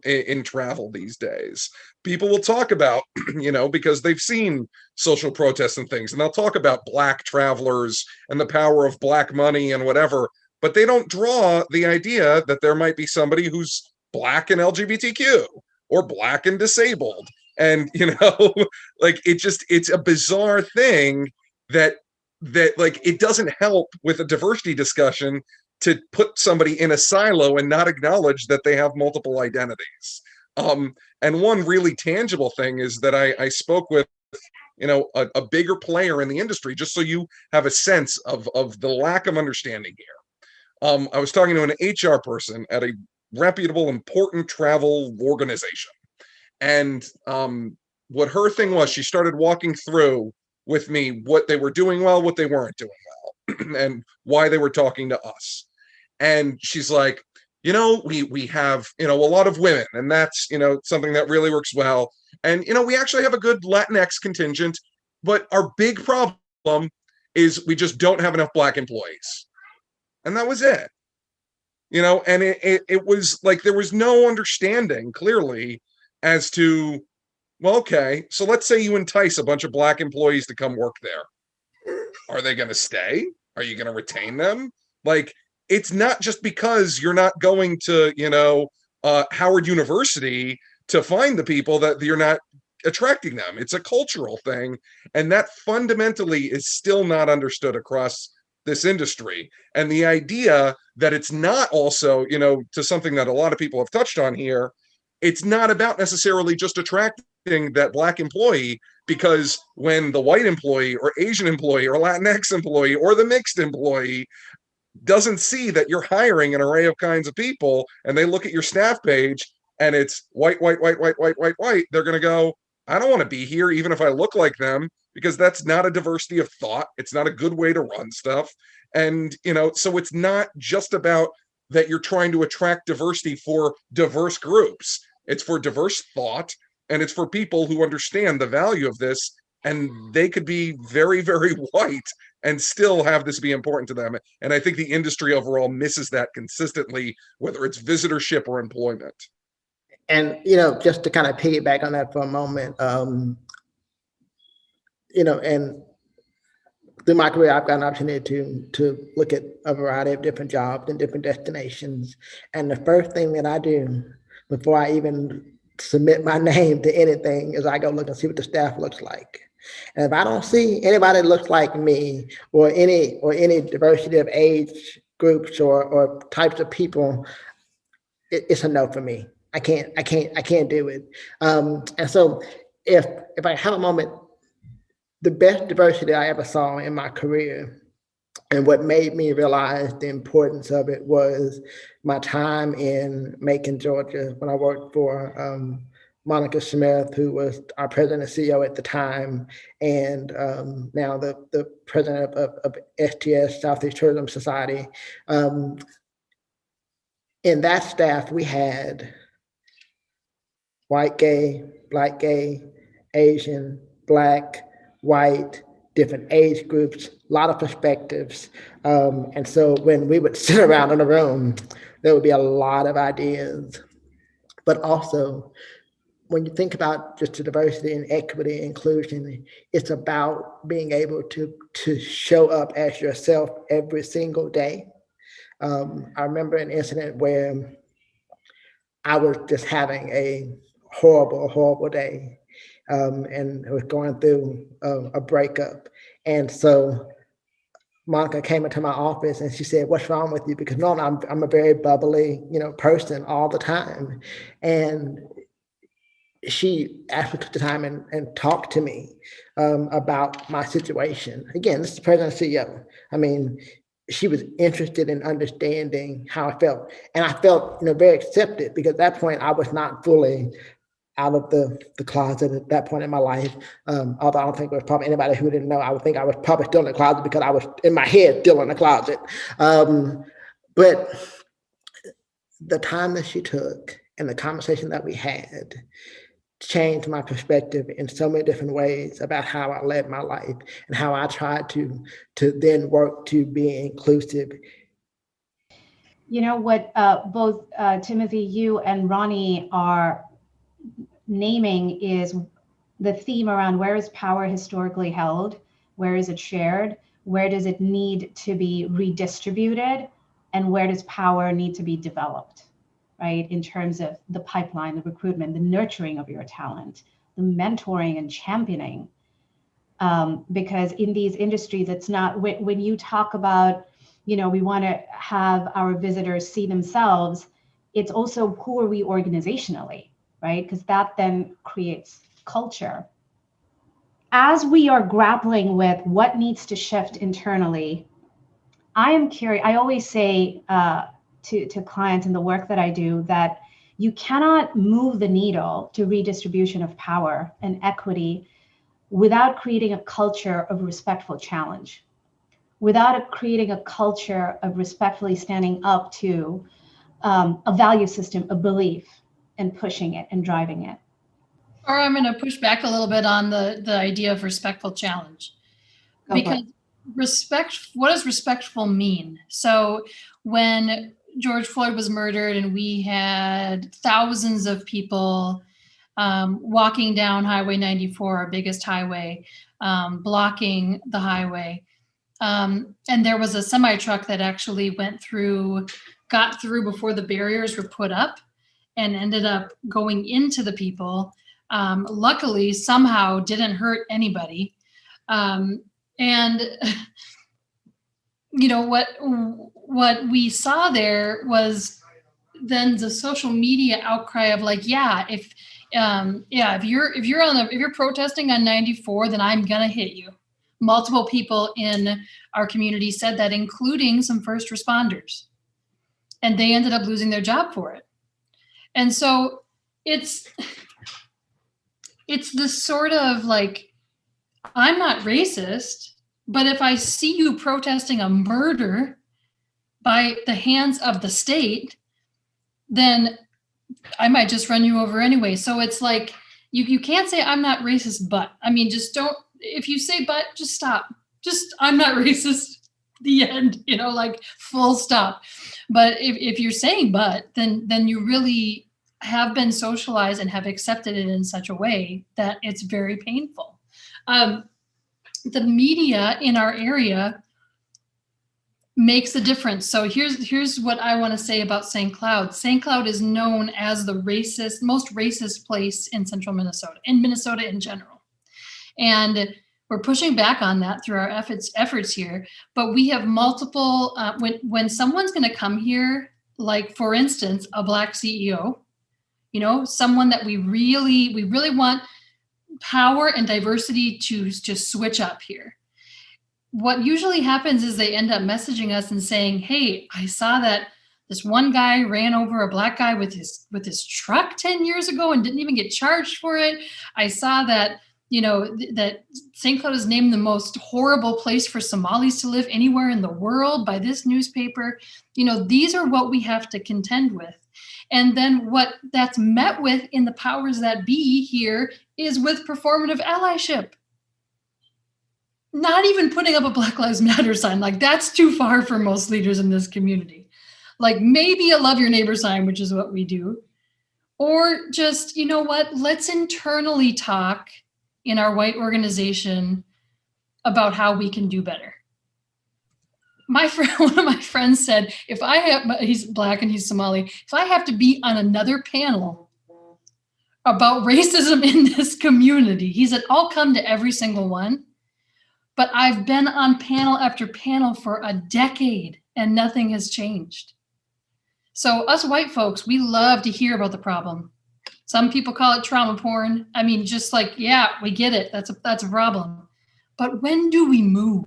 in travel these days. People will talk about, because they've seen social protests and things, and they'll talk about Black travelers and the power of Black money and whatever, but they don't draw the idea that there might be somebody who's Black and LGBTQ, or Black and disabled. And, like, it's a bizarre thing that like, it doesn't help with a diversity discussion to put somebody in a silo and not acknowledge that they have multiple identities. And one really tangible thing is that I spoke with, a bigger player in the industry, just so you have a sense of the lack of understanding here. I was talking to an HR person at a reputable, important travel organization. And what her thing was, she started walking through with me what they were doing well, what they weren't doing well, and why they were talking to us. And she's like, we have, a lot of women, and that's, something that really works well. And, we actually have a good Latinx contingent, but our big problem is we just don't have enough Black employees. And that was it. And it was like, there was no understanding clearly as to, well, okay, so let's say you entice a bunch of Black employees to come work there. Are they going to stay? Are you going to retain them? Like, it's not just because you're not going to, Howard University to find the people that you're not attracting them. It's a cultural thing. And that fundamentally is still not understood across this industry. And the idea that it's not also, to something that a lot of people have touched on here, it's not about necessarily just attracting that Black employee, because when the white employee or Asian employee or Latinx employee or the mixed employee doesn't see that you're hiring an array of kinds of people, and they look at your staff page and it's white, white, white, white, white, white, white, they're going to go, I don't want to be here, even if I look like them, because that's not a diversity of thought. It's not a good way to run stuff. And, so it's not just about that you're trying to attract diversity for diverse groups. It's for diverse thought, and it's for people who understand the value of this, and they could be very, very white and still have this be important to them. And I think the industry overall misses that consistently, whether it's visitorship or employment. And, just to kind of piggyback on that for a moment, and through my career, I've got an opportunity to look at a variety of different jobs and different destinations. And the first thing that I do before I even submit my name to anything is I go look and see what the staff looks like. And if I don't see anybody that looks like me, or any diversity of age groups or types of people, it's a no for me. I can't do it. And so if I have a moment, the best diversity I ever saw in my career, and what made me realize the importance of it, was my time in Macon, Georgia, when I worked for Monica Smith, who was our president and CEO at the time, and now the president of STS, Southeast Tourism Society. In that staff, we had white gay, Black gay, Asian, Black, white, different age groups, a lot of perspectives. And so when we would sit around in a room, there would be a lot of ideas. But also, when you think about just the diversity and equity and inclusion, it's about being able to show up as yourself every single day. I remember an incident where I was just having a horrible day, and I was going through a breakup. And so Monica came into my office and she said, "What's wrong with you?" Because normally I'm a very bubbly, person all the time. And she actually took the time and talked to me about my situation. Again, this is the president and CEO. I mean, she was interested in understanding how I felt. And I felt, very accepted, because at that point I was not fully out of the closet at that point in my life. Although I don't think there was probably anybody who didn't know. I would think I was probably still in the closet because I was in my head still in the closet. But the time that she took and the conversation that we had changed my perspective in so many different ways about how I led my life and how I tried to then work to be inclusive. What both Timothy, you and Roni are naming is the theme around where is power historically held, where is it shared, where does it need to be redistributed, and where does power need to be developed, right? In terms of the pipeline, the recruitment, the nurturing of your talent, the mentoring and championing. Because in these industries, it's not, when you talk about, we want to have our visitors see themselves, it's also who are we organizationally, right? Because that then creates culture. As we are grappling with what needs to shift internally, I am curious. I always say to clients in the work that I do that you cannot move the needle to redistribution of power and equity without creating a culture of respectful challenge, without creating a culture of respectfully standing up to a value system, a belief, and pushing it and driving it. Or I'm going to push back a little bit on the idea of respectful challenge. Because what does respectful mean? So when George Floyd was murdered and we had thousands of people walking down Highway 94, our biggest highway, blocking the highway. And there was a semi truck that actually got through before the barriers were put up and ended up going into the people. Luckily, somehow didn't hurt anybody. And what we saw there was then the social media outcry of like, if you're protesting on 94, then I'm gonna hit you. Multiple people in our community said that, including some first responders, and they ended up losing their job for it. And so it's this sort of like, I'm not racist, but if I see you protesting a murder by the hands of the state, then I might just run you over anyway. So it's like, you can't say I'm not racist, but just don't, if you say but, just stop. Just, I'm not racist, the end, like full stop. But if you're saying but, then you really have been socialized and have accepted it in such a way that it's very painful. The media in our area makes a difference. So here's what I want to say about St. Cloud. St. Cloud is known as the most racist place in central Minnesota, in Minnesota in general. And we're pushing back on that through our efforts here. But we have multiple, when someone's going to come here, like for instance, a Black CEO, someone that we really want power and diversity to just switch up here. What usually happens is they end up messaging us and saying, hey, I saw that this one guy ran over a Black guy with his truck 10 years ago and didn't even get charged for it. I saw that, that St. Cloud is named the most horrible place for Somalis to live anywhere in the world by this newspaper. These are what we have to contend with. And then what that's met with in the powers that be here is with performative allyship. Not even putting up a Black Lives Matter sign. Like, that's too far for most leaders in this community. Like, maybe a love your neighbor sign, which is what we do. Or just, let's internally talk in our white organization about how we can do better. One of my friends said, he's Black and he's Somali, if I have to be on another panel about racism in this community, he said, I'll come to every single one, but I've been on panel after panel for a decade and nothing has changed. So us white folks, we love to hear about the problem. Some people call it trauma porn. Just like, yeah, we get it. That's a problem. But when do we move?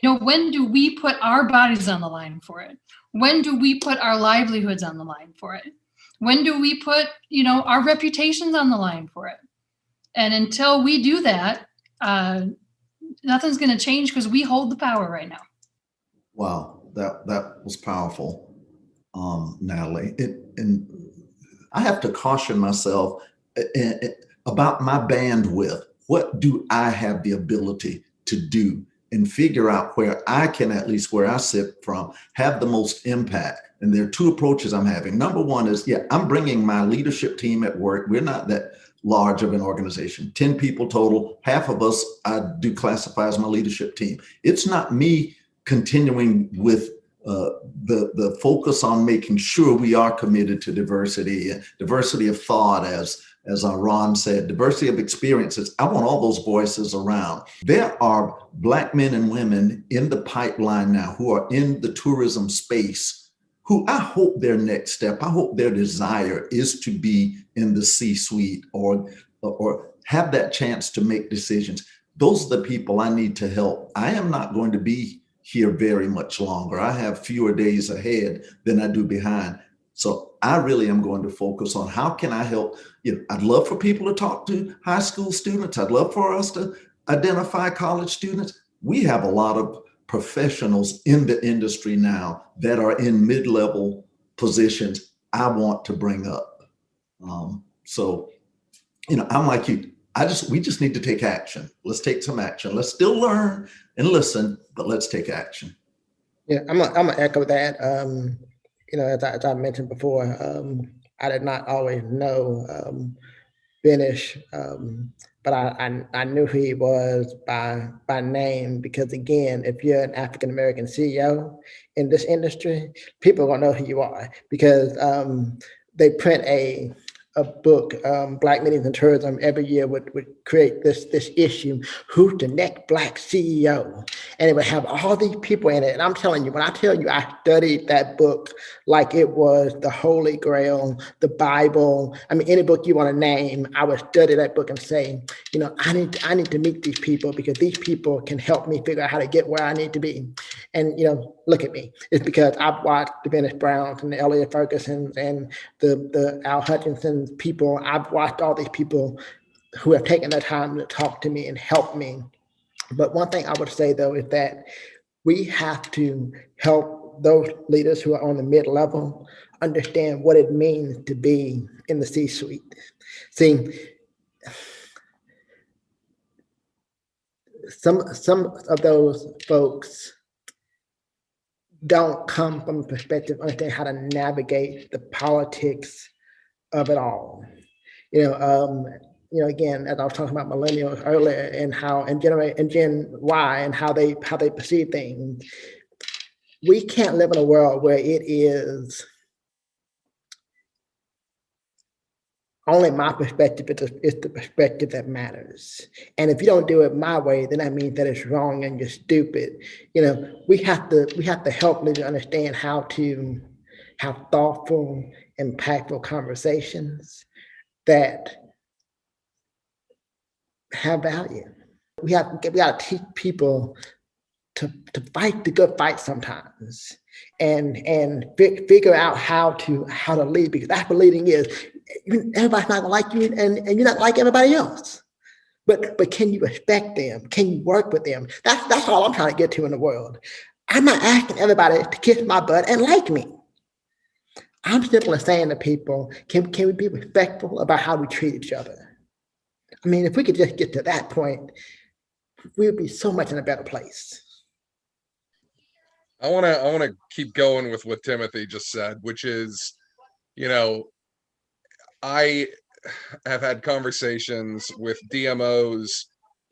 When do we put our bodies on the line for it? When do we put our livelihoods on the line for it? When do we put, our reputations on the line for it? And until we do that, nothing's going to change because we hold the power right now. Wow, that was powerful, Natalie. And I have to caution myself about my bandwidth. What do I have the ability to do? And figure out where I can, at least where I sit from, have the most impact. And there are two approaches I'm having. Number one is, I'm bringing my leadership team at work. We're not that large of an organization, 10 people total. Half of us I do classify as my leadership team. It's not me continuing with the focus on making sure we are committed to diversity, diversity of thought, as Ron said, diversity of experiences. I want all those voices around. There are Black men and women in the pipeline now who are in the tourism space, who I hope their next step, I hope their desire is to be in the C-suite or have that chance to make decisions. Those are the people I need to help. I am not going to be here very much longer. I have fewer days ahead than I do behind. So I really am going to focus on how can I help. I'd love for people to talk to high school students. I'd love for us to identify college students. We have a lot of professionals in the industry now that are in mid-level positions I want to bring up. So I'm like you. We just need to take action. Let's take some action. Let's still learn and listen, but let's take action. Yeah, I'm gonna echo that. As I mentioned before, I did not always know Bennish, but I knew who he was by name, because again, if you're an African American CEO in this industry, people are gonna know who you are, because they print a book, Black Meetings in Tourism, every year would create this issue, who's the next Black CEO? And it would have all these people in it. And I'm telling you, when I tell you I studied that book like it was the Holy Grail, the Bible, I mean, any book you want to name, I would study that book and say, I need to meet these people, because these people can help me figure out how to get where I need to be. And, look at me. It's because I've watched the Bennish Browns and the Elliot Fergusons and the Al Hutchinsons people. I've watched all these people who have taken the time to talk to me and help me. But one thing I would say, though, is that we have to help those leaders who are on the mid-level understand what it means to be in the C-suite. See, some of those folks don't come from a perspective of understanding how to navigate the politics of it all. Again, as I was talking about millennials earlier, and how and Gen Y and how they perceive things, we can't live in a world where it is only my perspective is the perspective that matters. And if you don't do it my way, then that means that it's wrong and you're stupid. We have to help leaders understand how to have thoughtful, impactful conversations that have value. We got to teach people to fight the good fight sometimes, and figure out how to lead, because that's what leading is. Everybody's not gonna like you, and you're not like everybody else. But can you respect them? Can you work with them? That's all I'm trying to get to in the world. I'm not asking everybody to kiss my butt and like me. I'm simply saying to people, can we be respectful about how we treat each other? I mean, if we could just get to that point, we'd be so much in a better place. I want to keep going with what Timothy just said, which is, I have had conversations with DMOs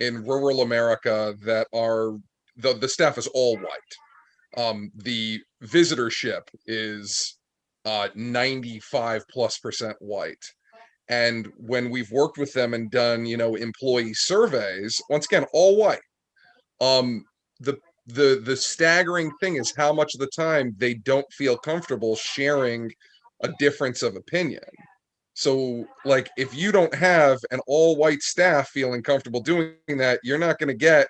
in rural America that are, the staff is all white. The visitorship is 95+% white. And when we've worked with them and done, employee surveys, once again, all white. The staggering thing is how much of the time they don't feel comfortable sharing a difference of opinion. So, like, if you don't have an all-white staff feeling comfortable doing that, you're not going to get,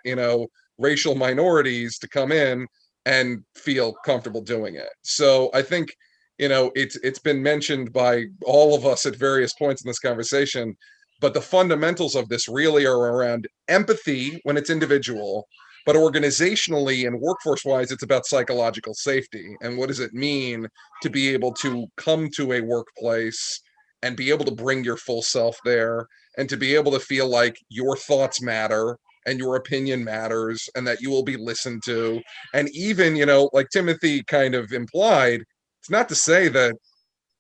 racial minorities to come in and feel comfortable doing it. So I think, it's been mentioned by all of us at various points in this conversation, but the fundamentals of this really are around empathy when it's individual, but organizationally and workforce-wise, it's about psychological safety. And what does it mean to be able to come to a workplace and be able to bring your full self there, and to be able to feel like your thoughts matter and your opinion matters, and that you will be listened to. And even, like Timothy kind of implied, it's not to say that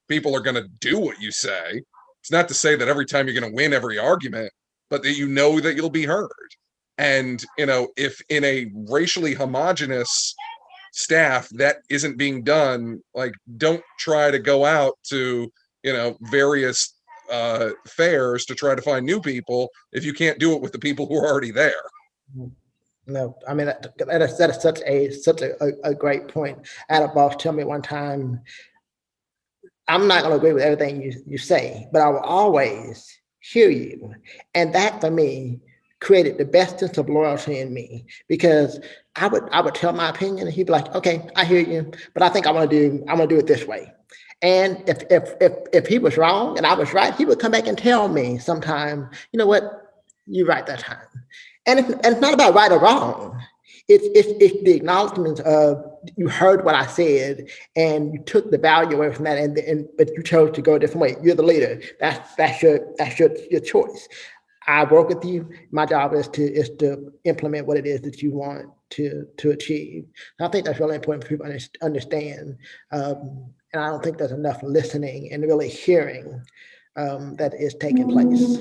people are going to do what you say. It's not to say that every time you're going to win every argument, but that that you'll be heard. And, if in a racially homogenous staff, that isn't being done. Like, don't try to go out to, various fairs to try to find new people if you can't do it with the people who are already there. No, I mean, that is such a great point. I had a boss tell me one time, I'm not going to agree with everything you say, but I will always hear you. And that for me created the best sense of loyalty in me, because I would tell my opinion and he'd be like, okay, I hear you, but I think I want to do it this way. And if he was wrong and I was right, he would come back and tell me sometime, you know what, you're right that time. And it's not about right or wrong. It's the acknowledgement of, you heard what I said and you took the value away from that, but you chose to go a different way. You're the leader. That's your choice. I work with you. My job is to implement what it is that you want to achieve. And I think that's really important for people to understand. And I don't think there's enough listening and really hearing that is taking place.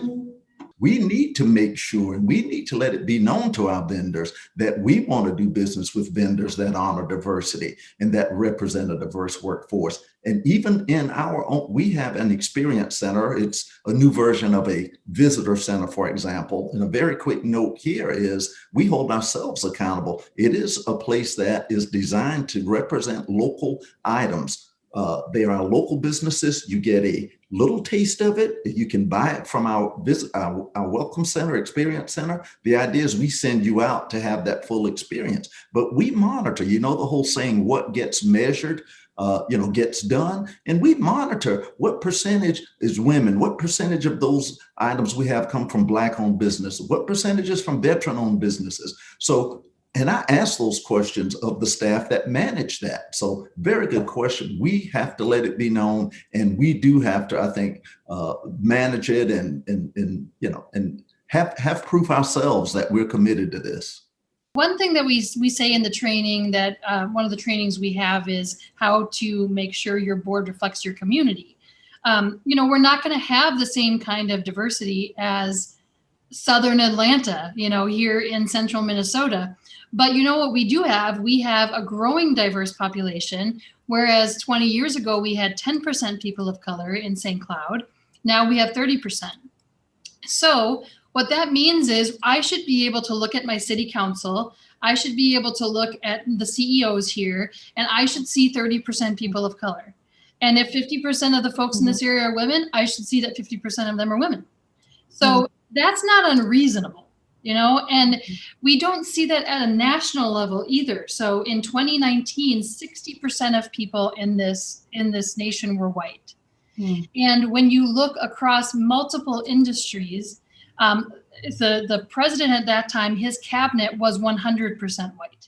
We need to make sure, and we need to let it be known to our vendors that we want to do business with vendors that honor diversity and that represent a diverse workforce. And even in our own, we have an experience center. It's a new version of a visitor center, for example. And a very quick note here is we hold ourselves accountable. It is a place that is designed to represent local items. There are local businesses. You get a little taste of it. You can buy it from our Welcome Center, Experience Center. The idea is we send you out to have that full experience. But we monitor, the whole saying, what gets measured, gets done. And we monitor what percentage is women, what percentage of those items we have come from Black-owned businesses, what percentage is from veteran-owned businesses. And I ask those questions of the staff that manage that. So very good question. We have to let it be known, and we do have to, I think, manage it and have proof ourselves that we're committed to this. One thing that we say in the training, that one of the trainings we have, is how to make sure your board reflects your community. We're not going to have the same kind of diversity as Southern Atlanta, here in central Minnesota. But what we do have? We have a growing diverse population, whereas 20 years ago, we had 10% people of color in St. Cloud. Now we have 30%. So what that means is I should be able to look at my city council. I should be able to look at the CEOs here, and I should see 30% people of color. And if 50% of the folks in this area are women, I should see that 50% of them are women. So that's not unreasonable. And we don't see that at a national level either. So in 2019, 60% of people in this nation were white. And when you look across multiple industries, the president at that time, his cabinet was 100% white.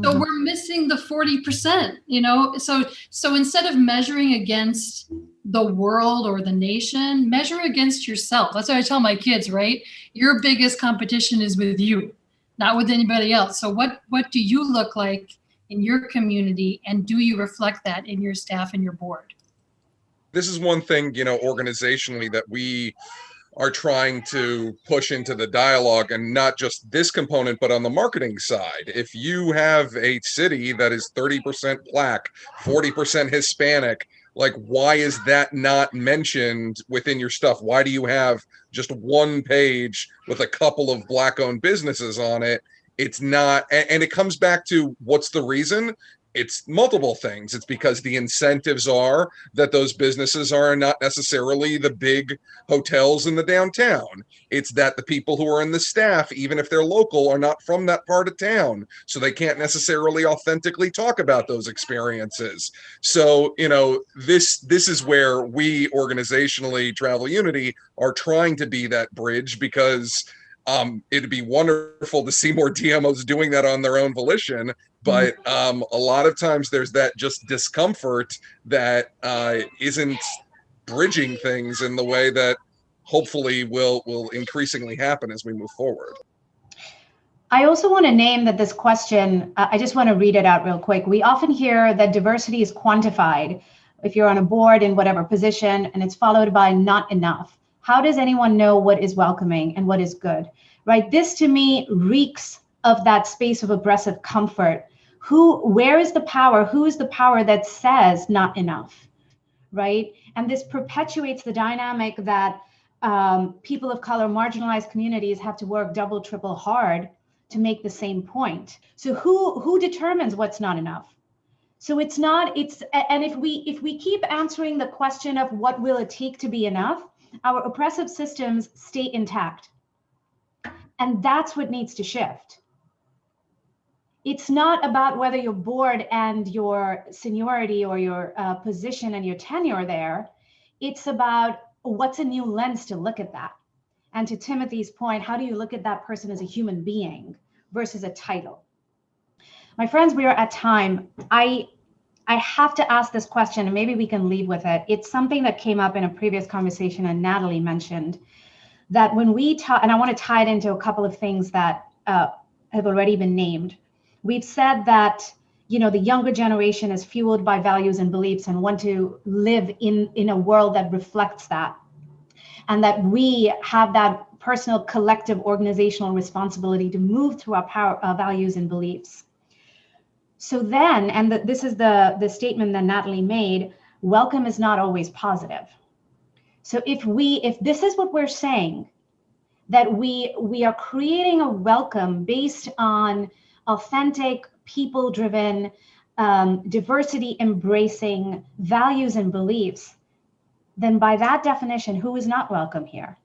So we're missing the 40%, so instead of measuring against the world or the nation, measure against yourself. That's what I tell my kids, right? Your biggest competition is with you, not with anybody else. So what do you look like in your community, and do you reflect that in your staff and your board? This is one thing, organizationally, that we are trying to push into the dialogue, and not just this component, but on the marketing side. If you have a city that is 30% Black, 40% Hispanic, like, why is that not mentioned within your stuff? Why do you have just one page with a couple of Black-owned businesses on it? It's not, and it comes back to, what's the reason? It's multiple things. It's because the incentives are that those businesses are not necessarily the big hotels in the downtown. It's that the people who are in the staff, even if they're local, are not from that part of town. So they can't necessarily authentically talk about those experiences. So, this is where we organizationally, Travel Unity, are trying to be that bridge, because it'd be wonderful to see more DMOs doing that on their own volition. But a lot of times there's that just discomfort that isn't bridging things in the way that hopefully will increasingly happen as we move forward. I also want to name that this question, I just want to read it out real quick. We often hear that diversity is quantified if you're on a board in whatever position, and it's followed by not enough. How does anyone know what is welcoming and what is good, right? This to me reeks of that space of oppressive comfort. Where is the power? Who is the power that says not enough, right? And this perpetuates the dynamic that people of color, marginalized communities have to work double, triple hard to make the same point. So who determines what's not enough? So and if we keep answering the question of what will it take to be enough, our oppressive systems stay intact. And that's what needs to shift. It's not about whether your board and your seniority or your position and your tenure there. It's about what's a new lens to look at that. And to Timothy's point, how do you look at that person as a human being versus a title? My friends, we are at time. I have to ask this question, and maybe we can leave with it. It's something that came up in a previous conversation, and Natalie mentioned that when we talk, and I want to tie it into a couple of things that have already been named. We've said that, you know, the younger generation is fueled by values and beliefs and want to live in a world that reflects that. And that we have that personal, collective, organizational responsibility to move through our power, values and beliefs. So then, and this is the statement that Natalie made, welcome is not always positive. So if this is what we're saying, that we are creating a welcome based on authentic, people-driven, diversity embracing values and beliefs, then by that definition, who is not welcome here?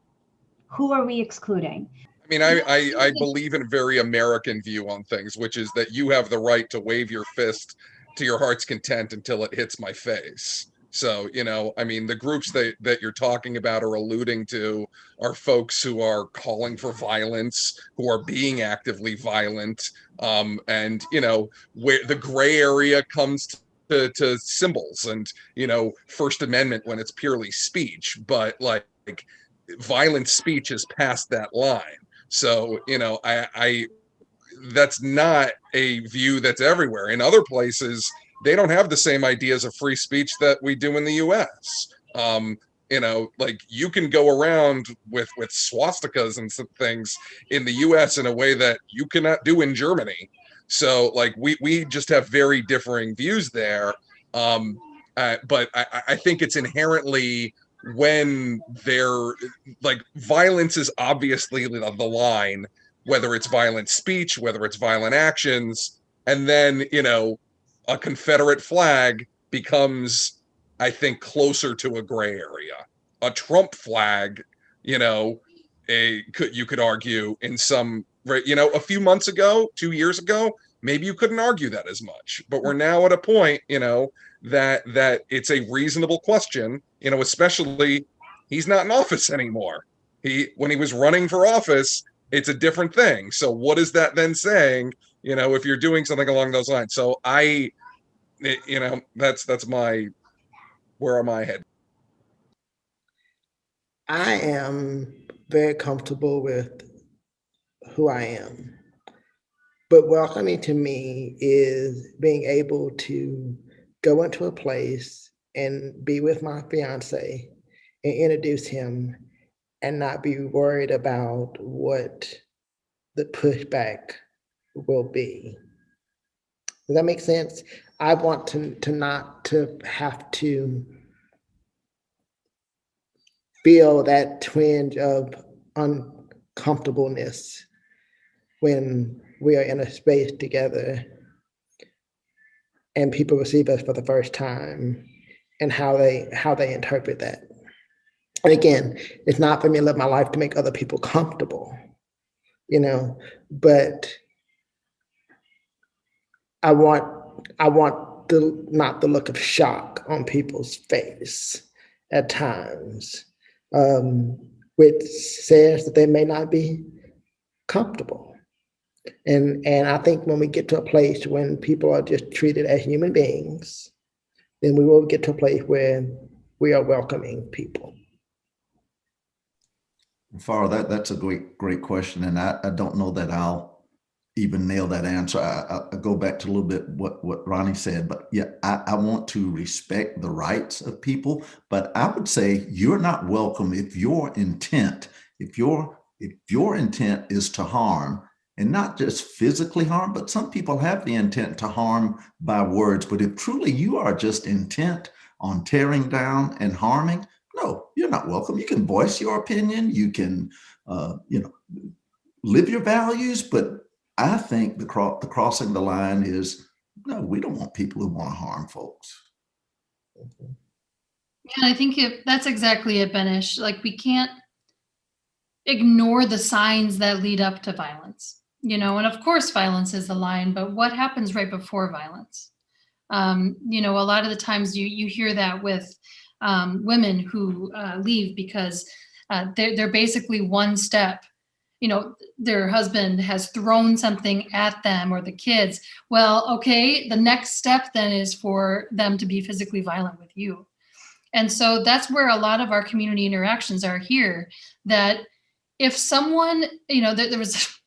Who are we excluding? I mean, I believe in a very American view on things, which is that you have the right to wave your fist to your heart's content until it hits my face. So, you know, I mean, the groups that you're talking about or alluding to are folks who are calling for violence, who are being actively violent. And, you know, where the gray area comes to symbols and, you know, First Amendment when it's purely speech, but like violent speech is past that line. So, you know, I that's not a view that's everywhere. In other places, they don't have the same ideas of free speech that we do in the US. You know, like you can go around with swastikas and some things in the US in a way that you cannot do in Germany. So like we just have very differing views there. But I think it's inherently when they're like violence is obviously the line, whether it's violent speech, whether it's violent actions, and then, you know, a Confederate flag becomes, I think, closer to a gray area. A Trump flag, you know, you could argue in some, you know, a few months ago, 2 years ago, maybe you couldn't argue that as much. But we're now at a point, you know, that it's a reasonable question, you know, especially he's not in office anymore. When he was running for office, it's a different thing. So what is that then saying, you know, if you're doing something along those lines? So you know, that's where am I headed? I am very comfortable with who I am. But welcoming to me is being able to go into a place and be with my fiance and introduce him and not be worried about what the pushback will be. Does that make sense? I want to not to have to feel that twinge of uncomfortableness when we are in a space together and people receive us for the first time and how they interpret that. And again, it's not for me to live my life to make other people comfortable, you know, but I want not the look of shock on people's face at times, which says that they may not be comfortable. And I think when we get to a place when people are just treated as human beings, then we will get to a place where we are welcoming people. Farah, that's a great question. And I don't know that I'll even nail that answer. I go back to a little bit what Roni said, but yeah, I want to respect the rights of people, but I would say you're not welcome if your intent is to harm and not just physically harm, but some people have the intent to harm by words. But if truly you are just intent on tearing down and harming, no, you're not welcome. You can voice your opinion. You can, live your values. But I think the crossing the line is, no, we don't want people who want to harm folks. Yeah, I think that's exactly it, Bennish. Like, we can't ignore the signs that lead up to violence, and of course violence is the line, but what happens right before violence? A lot of the times you hear that with women who leave because they're basically one step. Their husband has thrown something at them or the kids. Well, okay, the next step then is for them to be physically violent with you. And so that's where a lot of our community interactions are here, that if someone, there was,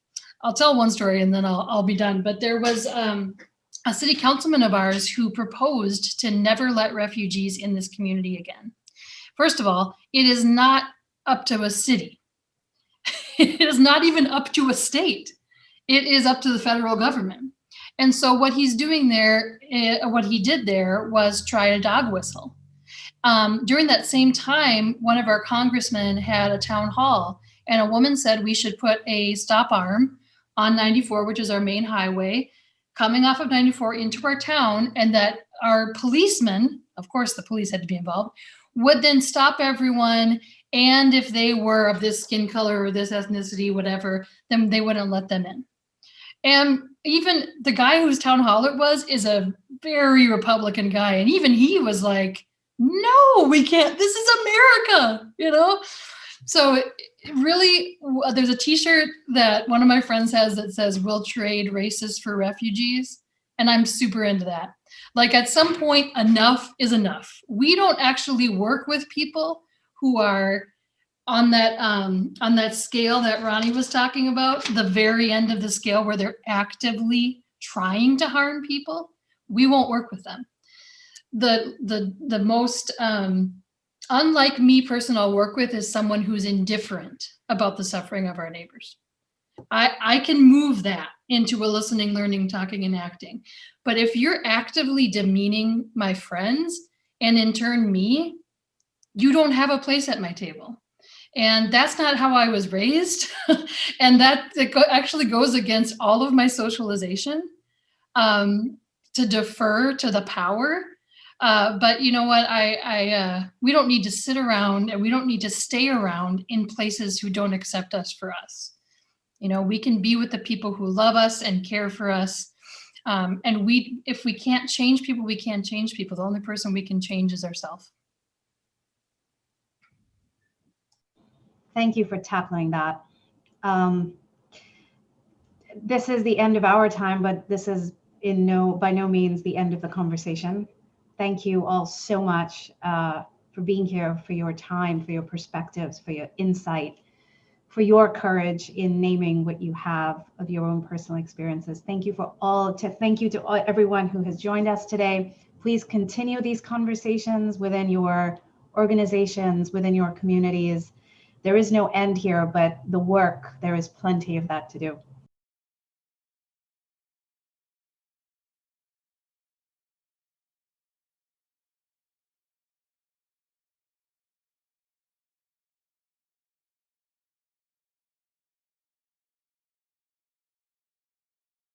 I'll tell one story and then I'll be done, but there was a city councilman of ours who proposed to never let refugees in this community again. First of all, it is not up to a city. It is not even up to a state. It is up to the federal government. And so what he's doing there, what he did there was try a dog whistle. During that same time, one of our congressmen had a town hall, and a woman said we should put a stop arm on 94, which is our main highway, coming off of 94 into our town, and that our policemen, of course the police had to be involved, would then stop everyone, and if they were of this skin color or this ethnicity, whatever, then they wouldn't let them in. And even the guy whose town hall it was is a very Republican guy, and even he was like, no, we can't, this is America, So it really, there's a t-shirt that one of my friends has that says, we'll trade racists for refugees. And I'm super into that. Like, at some point, enough is enough. We don't actually work with people who are on that scale that Roni was talking about, the very end of the scale where they're actively trying to harm people. We won't work with them. The most unlike me person I'll work with is someone who's indifferent about the suffering of our neighbors. I can move that into a listening, learning, talking, and acting. But if you're actively demeaning my friends and in turn me, you don't have a place at my table. And that's not how I was raised. And that actually goes against all of my socialization, to defer to the power. But you know what, we don't need to sit around, and we don't need to stay around in places who don't accept us for us. We can be with the people who love us and care for us. And if we can't change people, we can't change people. The only person we can change is ourselves. Thank you for tackling that. This is the end of our time, but this is by no means the end of the conversation. Thank you all so much for being here, for your time, for your perspectives, for your insight, for your courage in naming what you have of your own personal experiences. Thank you to everyone who has joined us today. Please continue these conversations within your organizations, within your communities. There is no end here, but the work, there is plenty of that to do.